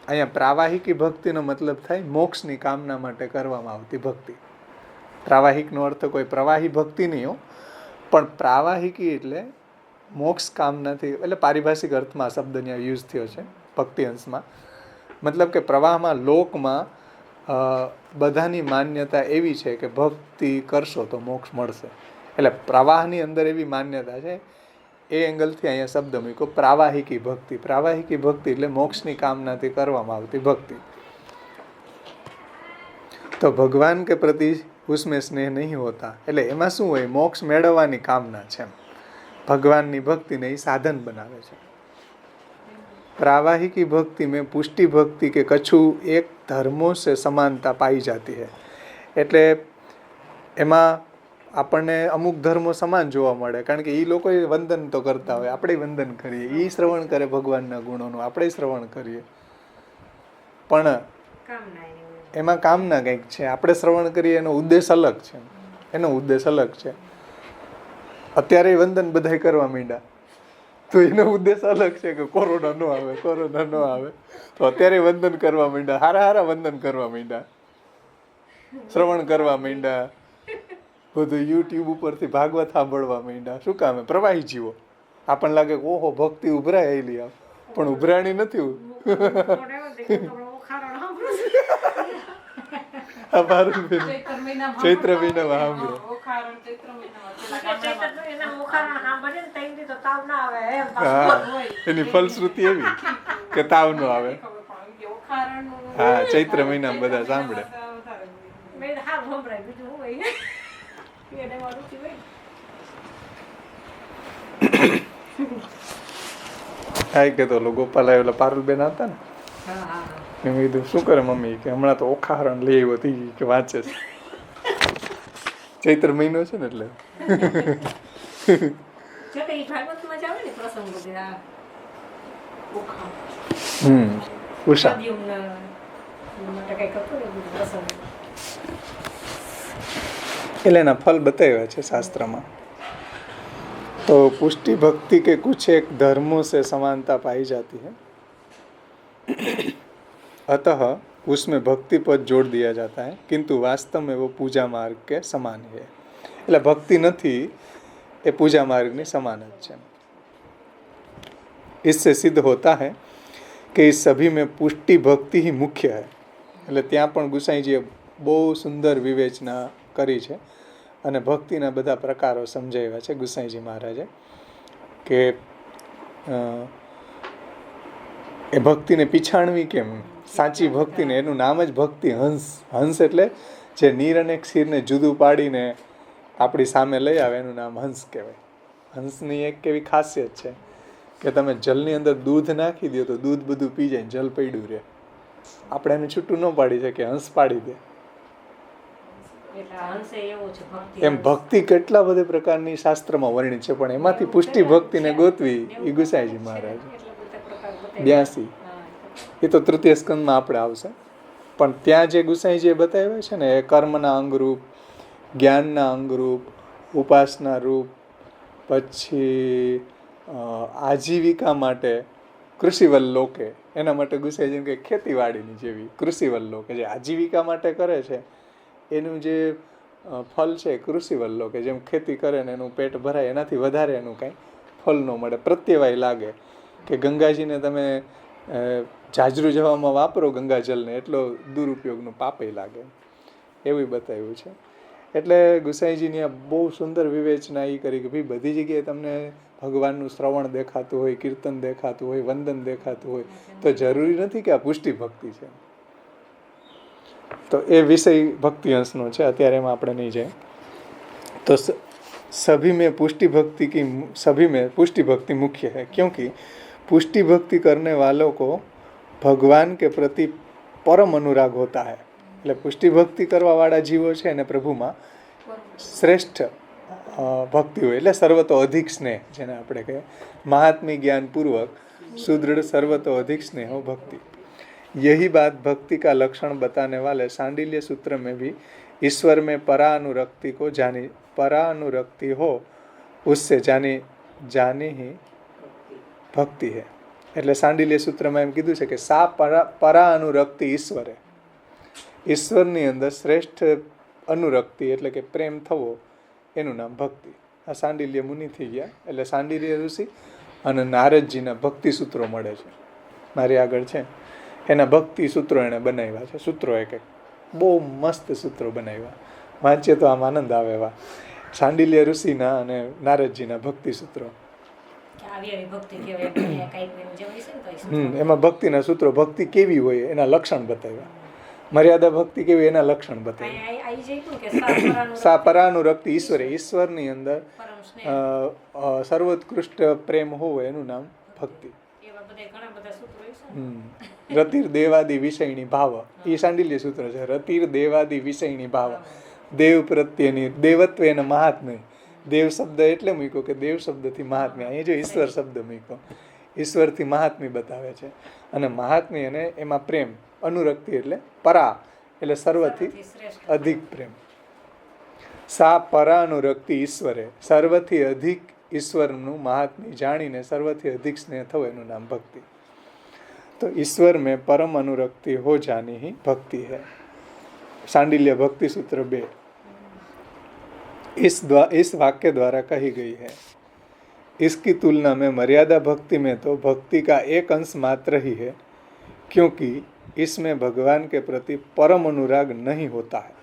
અહીંયા પ્રાવાહિકી ભક્તિનો મતલબ થાય મોક્ષની કામના માટે કરવામાં આવતી ભક્તિ. પ્રાવાહિકનો અર્થ કોઈ પ્રવાહી ભક્તિ નહીં હો, પણ પ્રાવાહિકી એટલે મોક્ષ કામનાથી, એટલે પારિભાષિક અર્થમાં શબ્દ ત્યાં યુઝ થયો છે ભક્તિ અંશમાં. મતલબ કે પ્રવાહમાં લોકમાં બધાની માન્યતા એવી છે કે ભક્તિ કરશો તો મોક્ષ મળશે. એટલે પ્રવાહની અંદર એવી માન્યતા છે. એ એંગલથી અહીંયા શબ્દ મૂક્યો પ્રાવાહિકી ભક્તિ. પ્રાવાહિકી ભક્તિ એટલે મોક્ષની કામનાથી કરવામાં આવતી ભક્તિ. તો ભગવાન કે પ્રતિ उसमें સ્નેહ નહીં હોતા, એટલે એમાં શું હોય, મોક્ષ મેળવવાની કામના છે. ભગવાનની ભક્તિને એ સાધન બનાવે છે. प्रावाहिकी भक्ति में पुष्टि भक्ति के कछु एक धर्मों से समानता पाई जाती है. એટલે એમાં આપણને અમુક ધર્મો સમાન જોવા મળે, કારણ કે એ લોકો વંદન તો કરતા હોય, આપણે વંદન કરીએ, એ શ્રવણ કરે ભગવાનના ગુણોનું, આપણે શ્રવણ કરીએ, પણ એમાં કામના કંઈક છે. આપણે શ્રવણ કરીએ એનો ઉદ્દેશ અલગ છે, એનો ઉદ્દેશ અલગ છે. અત્યારે વંદન બધાય કરવા માંડ્યા તો એનો ઉદ્દેશ અલગ છે કે કોરોના ન આવે, કોરોના ન આવે, તો અત્યારે વંદન કરવા માંડ્યા, હારા હારા વંદન કરવા માંડ્યા, શ્રવણ કરવા માંડ્યા, બધું યુટ્યુબ ઉપરથી ભાગવત સાંભળવા માંડ્યા. શું કામે? પ્રવાહી જીવો. આપણને લાગે કે ઓહો ભક્તિ ઉભરાય એલી, આવ પણ ઉભરાણી નથી. ચૈત્ર મહિનામાં સાંભળો, એની ફલશ્રુતિ એવી કે તાવ નો આવે. હા, ચૈત્ર મહિનામાં બધા સાંભળે. હા, કે તો ગોપાલ આવેલા પારુલબેન હતા ને, મેં કીધું શું કરે મમ્મી, કે હમણાં તો ઓખારણ લઈ આવ્યો હતી કે વાંચે છે. ચૈત્ર મહિનો છે ને એટલે ઉષા એટલે એના ફલ બતાવ્યા છે શાસ્ત્રમાં. तो पुष्टि भक्ति के कुछ एक धर्मों से समानता पाई जाती है, अतः उसमें भक्ति पद जोड़ दिया जाता है, किंतु वास्तव में वो पूजा मार्ग के समान है. એટલે ભક્તિ નથી એ પૂજા માર્ગની સમાન જ છે. इससे सिद्ध होता है कि इस सभी में पुष्टि भक्ति ही मुख्य है. એટલે ત્યાં પણ ગુસાઈજીએ બહુ સુંદર વિવેચના કરી છે અને ભક્તિના બધા પ્રકારો સમજાવ્યા છે ગુસાઈજી મહારાજે. કે એ ભક્તિને પીછાણવી કેમ? સાચી ભક્તિને, એનું નામ જ ભક્તિ. હંસ. હંસ એટલે જે નીર અને ક્ષીરને જુદું પાડીને આપણી સામે લઈ આવે એનું નામ હંસ કહેવાય. હંસની એક એવી ખાસિયત છે કે તમે જલની અંદર દૂધ નાખી દો તો દૂધ બધું પી જાય, જલ પડ્યું રહે. આપણે એને છૂટું ન પાડી શકીએ, હંસ પાડી દે. એમ ભક્તિ કેટલા બધા પ્રકારની શાસ્ત્રમાં વર્ણિત છે, પણ એમાંથી પુષ્ટિ ભક્તિને ગોતવી એ ગુસાઈજી મહારાજ 82. એ તો તૃતીય સ્કંદમાં આપણે આવશે. પણ ત્યાં જે ગુસાઈજીએ બતાવ્યા છે ને, એ કર્મના અંગરૂપ, જ્ઞાનના અંગરૂપ, ઉપાસના રૂપ, પછી આજીવિકા માટે કૃષિવલ્લોકે, એના માટે ગુસાઈજી કે ખેતીવાડીની જેવી કૃષિવલ્લોકે જે આજીવિકા માટે કરે છે એનું જે ફળ છે કૃષિવલ્લોકે, જેમ ખેતી કરે ને એનું પેટ ભરાય, એનાથી વધારે એનું કાંઈ ફળ ન મળે. પ્રત્યવાય લાગે કે ગંગાજીને તમે જાજરૂ જવામાં વાપરો ગંગાજલને, એટલો દુરુપયોગનું પાપે લાગે, એવું બતાવ્યું છે. એટલે ગુસાઈજીની આ બહુ સુંદર વિવેચના એ કરી કે ભાઈ બધી જગ્યાએ તમને ભગવાનનું શ્રવણ દેખાતું હોય, કીર્તન દેખાતું હોય, વંદન દેખાતું હોય, તો જરૂરી નથી કે આ પુષ્ટિ ભક્તિ છે. તો એ વિષય ભક્તિ અંશનો છે, અત્યારે એમાં આપણે નહીં જાય. તો सभी में पुष्टि भक्ति मुख्य है, क्योंकि पुष्टि भक्ति करने वालों को भगवान के प्रति परम अनुराग होता है. એટલે પુષ્ટિ ભક્તિ કરવા વાળા જીવો છે એને પ્રભુમાં શ્રેષ્ઠ ભક્તિ હોય, એટલે સર્વતો અધિક સ્નેહ, જેને આપણે કહીએ મહાત્મી જ્ઞાન પૂર્વક सुदृढ़ सर्वतो अधिक स्नेह भक्ति. यही बात भक्ति का लक्षण बताने वाले सांडिल्य सूत्र में भी ईश्वर में परानुरक्ति को परानुरक्ति हो उससे जानी ही भक्ति है. એટલે સાંડિલ્ય સૂત્રમાં એમ કીધું છે કે સા પરાનુરક્તિ ઈશ્વરે, ઈશ્વરની અંદર શ્રેષ્ઠ અનુરક્તિ એટલે કે પ્રેમ થવો એનું નામ ભક્તિ. આ સાંડિલ્ય મુનિ થઈ ગયા, એટલે સાંડિલ્ય ઋષિ અને નારદજીના ભક્તિ સૂત્રો મળે છે. મારી આગળ છે એના ભક્તિ સૂત્રો એણે બનાવ્યા છે. સૂત્રો એક બહુ મસ્ત સૂત્રો બનાવ્યા, વાંચીએ તો આમ આનંદ આવે એવા. સાંડિલ્ય ઋષિના અને નારદજીના ભક્તિ સૂત્રો. એમાં ભક્તિના સૂત્રો, ભક્તિ કેવી હોય એના લક્ષણ બતાવ્યા, મર્યાદા ભક્તિ કેવી એના લક્ષણ બતાવ્યા. સા પરાનુરક્તિ ઈશ્વરે, ઈશ્વરની અંદર સર્વોત્કૃષ્ટ પ્રેમ હોય એનું નામ ભક્તિ. રતિર દેવાદિ વિષયની ભાવ, એ સાંડિલ્ય સૂત્ર છે. રતિર દેવાદિ વિષયની ભાવ, દેવ પ્રત્યેની, દેવત્વ એને મહાત્મ્ય. દેવ શબ્દ એટલે મૂક્યો કે દેવ શબ્દથી મહાત્મ્ય, અહીં જો ઈશ્વર શબ્દ મૂક્યો, ઈશ્વરથી મહાત્મ્ય બતાવે છે. અને મહાત્મ્ય અને એમાં પ્રેમ, અનુરક્તિ એટલે પરા એટલે સર્વથી અધિક પ્રેમ. સા પરાનુરક્તિ ઈશ્વરે, સર્વથી અધિક ઈશ્વરનું મહાત્મ્ય જાણીને સર્વથી અધિક સ્નેહ થવો એનું નામ ભક્તિ. તો ईश्वर में परम अनुरक्ति हो जानी ही भक्ति है. सांडिल्य भक्ति सूत्र 2 इस वाक्य द्वारा कही गई है. इसकी तुलना में मर्यादा भक्ति में तो भक्ति का एक अंश मात्र ही है, क्योंकि इसमें भगवान के प्रति परम अनुराग नहीं होता है.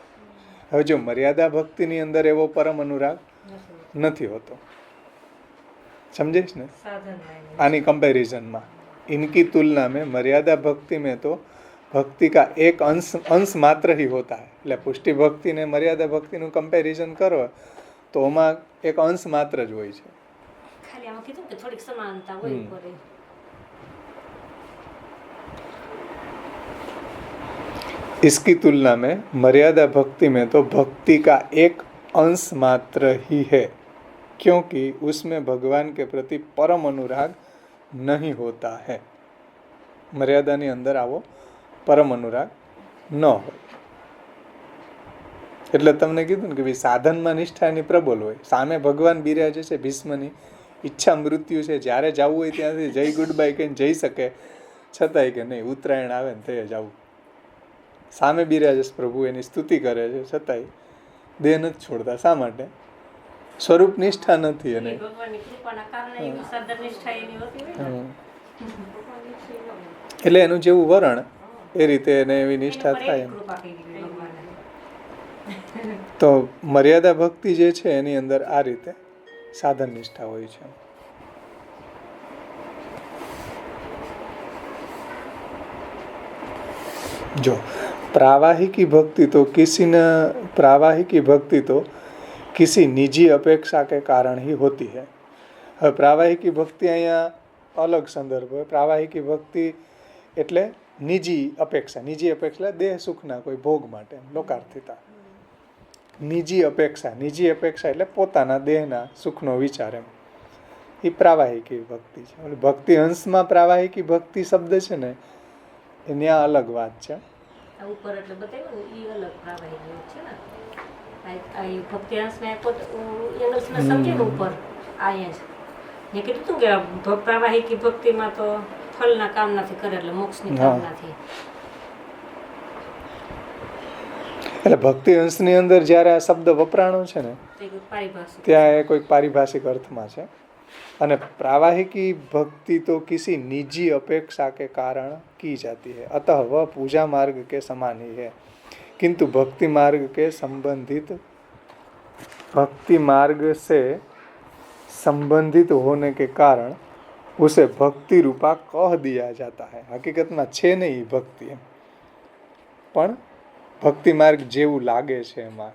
હવે જો મર્યાદા ભક્તિની અંદર એવો પરમ અનુરાગ નથી હોતો, સમજેશ ને? આની કમ્પેરિઝનમાં इनकी तुलना में मर्यादा भक्ति में तो भक्ति का एक अंश मात्र ही होता है. એટલે પુષ્ટિ ભક્તિ ને મર્યાદા ભક્તિનું કમ્પેરિઝન કરો તો એમાં એક અંશ માત્ર જ હોય છે. ખાલી આમાં કીધું કે થોડીક સમાનતા હોય પડે. इसकी तुलना में मर्यादा भक्ति में तो भक्ति का एक अंश मात्र ही है, क्योंकि उसमें भगवान के प्रति परम अनुराग नहीं होता है. મર્યાદાની અંદર આવો પરમ અનુરાગ ન હોય. એટલે તમને કીધું ને કે ભાઈ સાધનમાં નિષ્ઠાની પ્રબળ હોય, સામે ભગવાન બિરાજે છે, ભીષ્મની ઈચ્છા મૃત્યુ છે, જ્યારે જવું હોય ત્યાંથી જય ગુડ બાય કહીને જઈ શકે, છતાંય કે નહીં ઉત્તરાયણ આવે ને તે જવું. સામે બિરાજે પ્રભુ, એની સ્તુતિ કરે છે, છતાંય દેહ નથી છોડતા. શા માટે? સ્વરૂપ નિષ્ઠા નથી. અને એટલે એનું જેવું વરણ એ રીતે એને એવી નિષ્ઠા થાય. તો મર્યાદા ભક્તિ જે છે એની અંદર આ રીતે સાધન નિષ્ઠા હોય છે. जो प्रावाहिकी भक्ति तो किसी निजी अपेक्षा के कारण ही होती है। હવે પ્રાવાહિકી ભક્તિ અહીંયા અલગ સંદર્ભ હોય. પ્રાવાહિકી ભક્તિ એટલે નિજી અપેક્ષા દેહ સુખના કોઈ ભોગ માટે, લોકાર્થિતા. નિજી અપેક્ષા એટલે પોતાના દેહના સુખનો વિચાર, એમ એ પ્રાવાહિકી ભક્તિ છે. ભક્તિ અંશમાં પ્રાવાહિકી ભક્તિ શબ્દ છે ને એ ત્યાં અલગ વાત છે. ઉપર એટલે બતાવ્યું ને એ અલગ પ્રાવાહિક છે ને આ ભક્તિ અંશમાં એંગલ્સને સમજે ને ઉપર અહીંયા જ મેં કીધું હતું કે પ્રાવાહિકી ભક્તિમાં તો ફળના કામનાથી કરે એટલે મોક્ષની કામનાથી. એટલે ભક્તિ અંશની અંદર જ્યારે આ શબ્દ વપરાણો છે ને ત્યાં એ કોઈક પારિભાષિક અર્થમાં છે. અને प्रावाहिकी भक्ति तो किसी निजी अपेक्षा के कारण की जाती है, अतः वह पूजा मार्ग के समान ही है, किंतु भक्ति मार्ग से संबंधित होने के कारण उसे भक्ति रूपा कह दिया जाता है. हकीकत में છે નહીં ભક્તિ, પણ ભક્તિ માર્ગ જેવું લાગે છે એમાં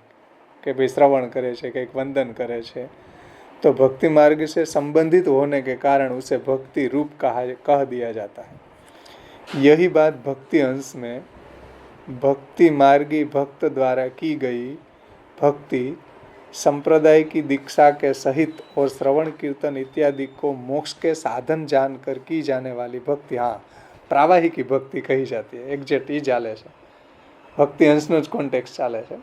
કે ભાઈ શ્રવણ કરે છે, કંઈક વંદન કરે છે, तो भक्ति मार्ग से संबंधित होने के कारण उसे भक्ति रूप कह दिया जाता है. यही बात भक्ति अंश में भक्ति मार्गी भक्त द्वारा की गई भक्ति संप्रदाय की दीक्षा के सहित और श्रवण कीर्तन इत्यादि को मोक्ष के साधन जानकर की जाने वाली भक्ति, हाँ प्रावाहिकी भक्ति कही जाती है. एग्जेक्ट ही चाले છે, ભક્તિ અંશનો જ કોન્ટેક્સ્ટ ચાલે છે.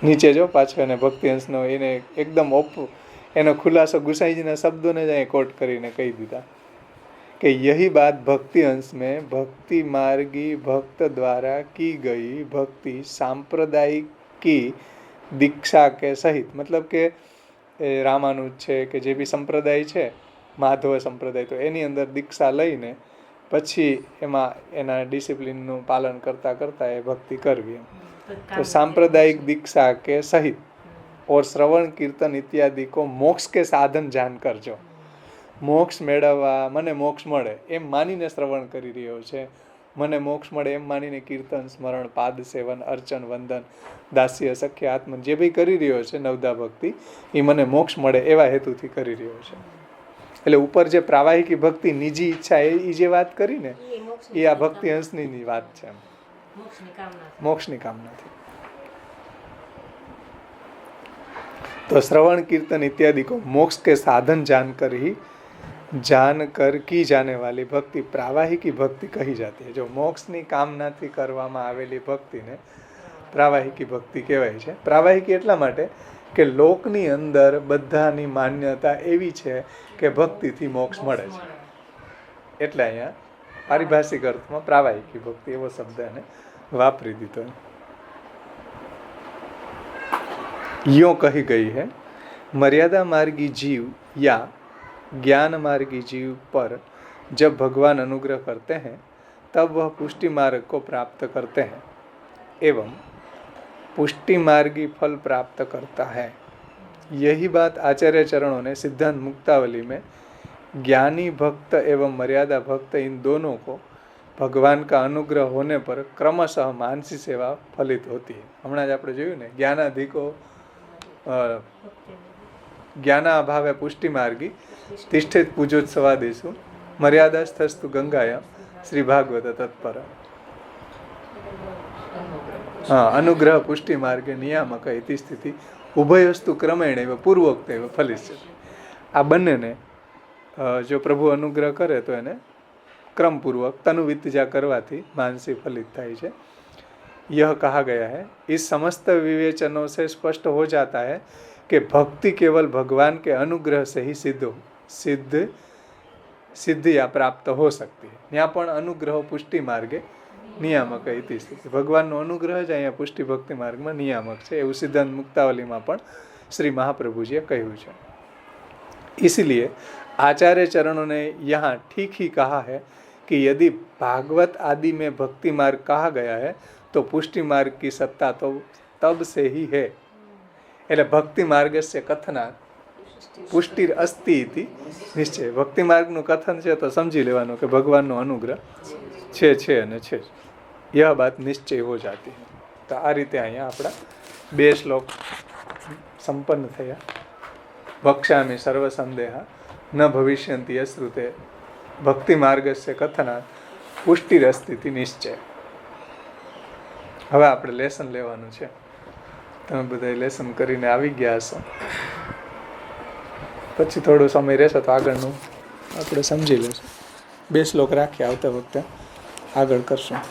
નીચે જો પાછો એને ભક્તિ અંશનો એને એકદમ એનો ખુલાસો ગુસાઈજીના શબ્દોને જ અહીં કોટ કરીને કહી દીધા કે યહી બાત ભક્તિ અંશ में भक्ति मार्गी भक्त द्वारा की गई भक्ति सांप्रदायिक की दीक्षा के सहित, मतलब કે રામાનુજ છે કે જે બી સંપ્રદાય છે, માધવ સંપ્રદાય, તો એની અંદર દીક્ષા લઈને પછી એમાં એના ડિસિપ્લિનનું પાલન કરતા કરતા એ ભક્તિ કરવી. तो सांप्रदायिक दीक्षा के सहित और श्रवण कीर्तन इत्यादि को मोक्ष के साधन जानकर, जो मोक्ष મેળવવા, મને મોક્ષ મળે એમ માનીને શ્રવણ કરી રહ્યો છે, મને મોક્ષ મળે એમ માનીને કીર્તન, સ્મરણ, પાદ સેવન, અર્ચન, વંદન, દાસ્ય, સખ્ય, આત્મન જે બી કરી રહ્યો છે નવદા ભક્તિ, એ મને મોક્ષ મળે એવા હેતુથી કરી રહ્યો છે. એટલે ઉપર જે પ્રાવાહિકી ભક્તિ નિજી ઈચ્છા એ જે વાત કરી ને એ આ ભક્તિ અંશની વાત છે, मोक्ष ની कामनाથી. तो श्रवण कीर्तन इत्यादि को मोक्ष के साधन जानकर की जाने वाली भक्ति प्रावाहिकी भक्ति कही जाती है. जो मोक्षની કામનાથી કરવામાં આવેલી ભક્તિને પ્રાવાહિકી ભક્તિ કહેવાય છે. પ્રાવાહિકી એટલા માટે કે લોકની અંદર બધાની માન્યતા એવી છે કે ભક્તિથી મોક્ષ મળે છે, એટલે અહીંયા પારિભાષિક અર્થમાં પ્રાવાહિકી ભક્તિ એવો શબ્દ એને वापरी दीतो. यों कही गई है, मर्यादा मार्गी जीव या ज्ञान मार्गी जीव पर जब भगवान अनुग्रह करते हैं तब वह पुष्टि मार्ग को प्राप्त करते हैं एवं पुष्टि मार्गी फल प्राप्त करता है. यही बात आचार्य चरणों ने सिद्धांत मुक्तावली में ज्ञानी भक्त एवं मर्यादा भक्त इन दोनों को भगवान का अनुग्रह होने पर क्रमशः मानसी सेवा फलित होती है. હમણાં જ આપણે જોયું ને, જ્ઞાનાધિકો જ્ઞાનાભાવે પુષ્ટિ માર્ગી તિષ્ઠિત પૂજોત્સવાદિષુ મર્યાદાસ્થસ્તુ ગંગાયામ શ્રી ભાગવત તત્પર. હા, અનુગ્રહ પુષ્ટિ માર્ગે નિયામક ઇતિ સ્થિતિ ઉભયસ્તુ ક્રમેણ એવ પૂર્વોક્ત એવ ફલિષ્યતિ. આ બંનેને જો પ્રભુ અનુગ્રહ કરે તો એને क्रमपूर्वक तनुवित्जा करवाथी मानसी फलित थाय छे. यह कहा गया है, इस समस्त विवेचनों से स्पष्ट हो जाता है कि भक्ति केवल भगवान के अनुग्रह से ही सिद्ध या प्राप्त हो सकती है. यहाँ पण अनुग्रह पुष्टि मार्गे नियामक इति स्थिति. भगवानનો અનુગ્રહ જ અહીંયા પુષ્ટિ ભક્તિ માર્ગમાં નિયામક છે એવું સિદ્ધાંત મુક્તાવલીમાં પણ શ્રી મહાપ્રભુજીએ કહ્યું છે. इसलिए आचार्य चरणों ने यहाँ ठीक ही कहा है कि यदि भागवत आदि में भक्ति मार्ग कहा गया है तो पुष्टि मार्ग की सत्ता तो तब से ही है. એટલે ભક્તિ માર્ગસ્ય કથના પુષ્ટિર અસ્તિ ઇતિ નિશ્ચય. ભક્તિ માર્ગનું કથન છે તો સમજી લેવાનું કે ભગવાનનો અનુગ્રહ છે અને છે યહ બાત નિશ્ચય હો જાતી. તો આ રીતે અહીંયા આપણા 2 શ્લોક સંપન્ન થયા. વક્ષ્યામિ સર્વ સંદેહા ન ભવિષ્યંતિ યશ્રુતે ભક્તિ માર્ગસ્ય કથના પુષ્ટિરસ્તિતિ નિશ્ચય. હવે આપણે લેસન લેવાનું છે. તમે બધા લેસન કરીને આવી ગયા હશો. પછી થોડો સમય રહેશે તો આગળનું આપણે સમજી લેશું. 2 શ્લોક રાખી આવતા વખતે આગળ કરશું.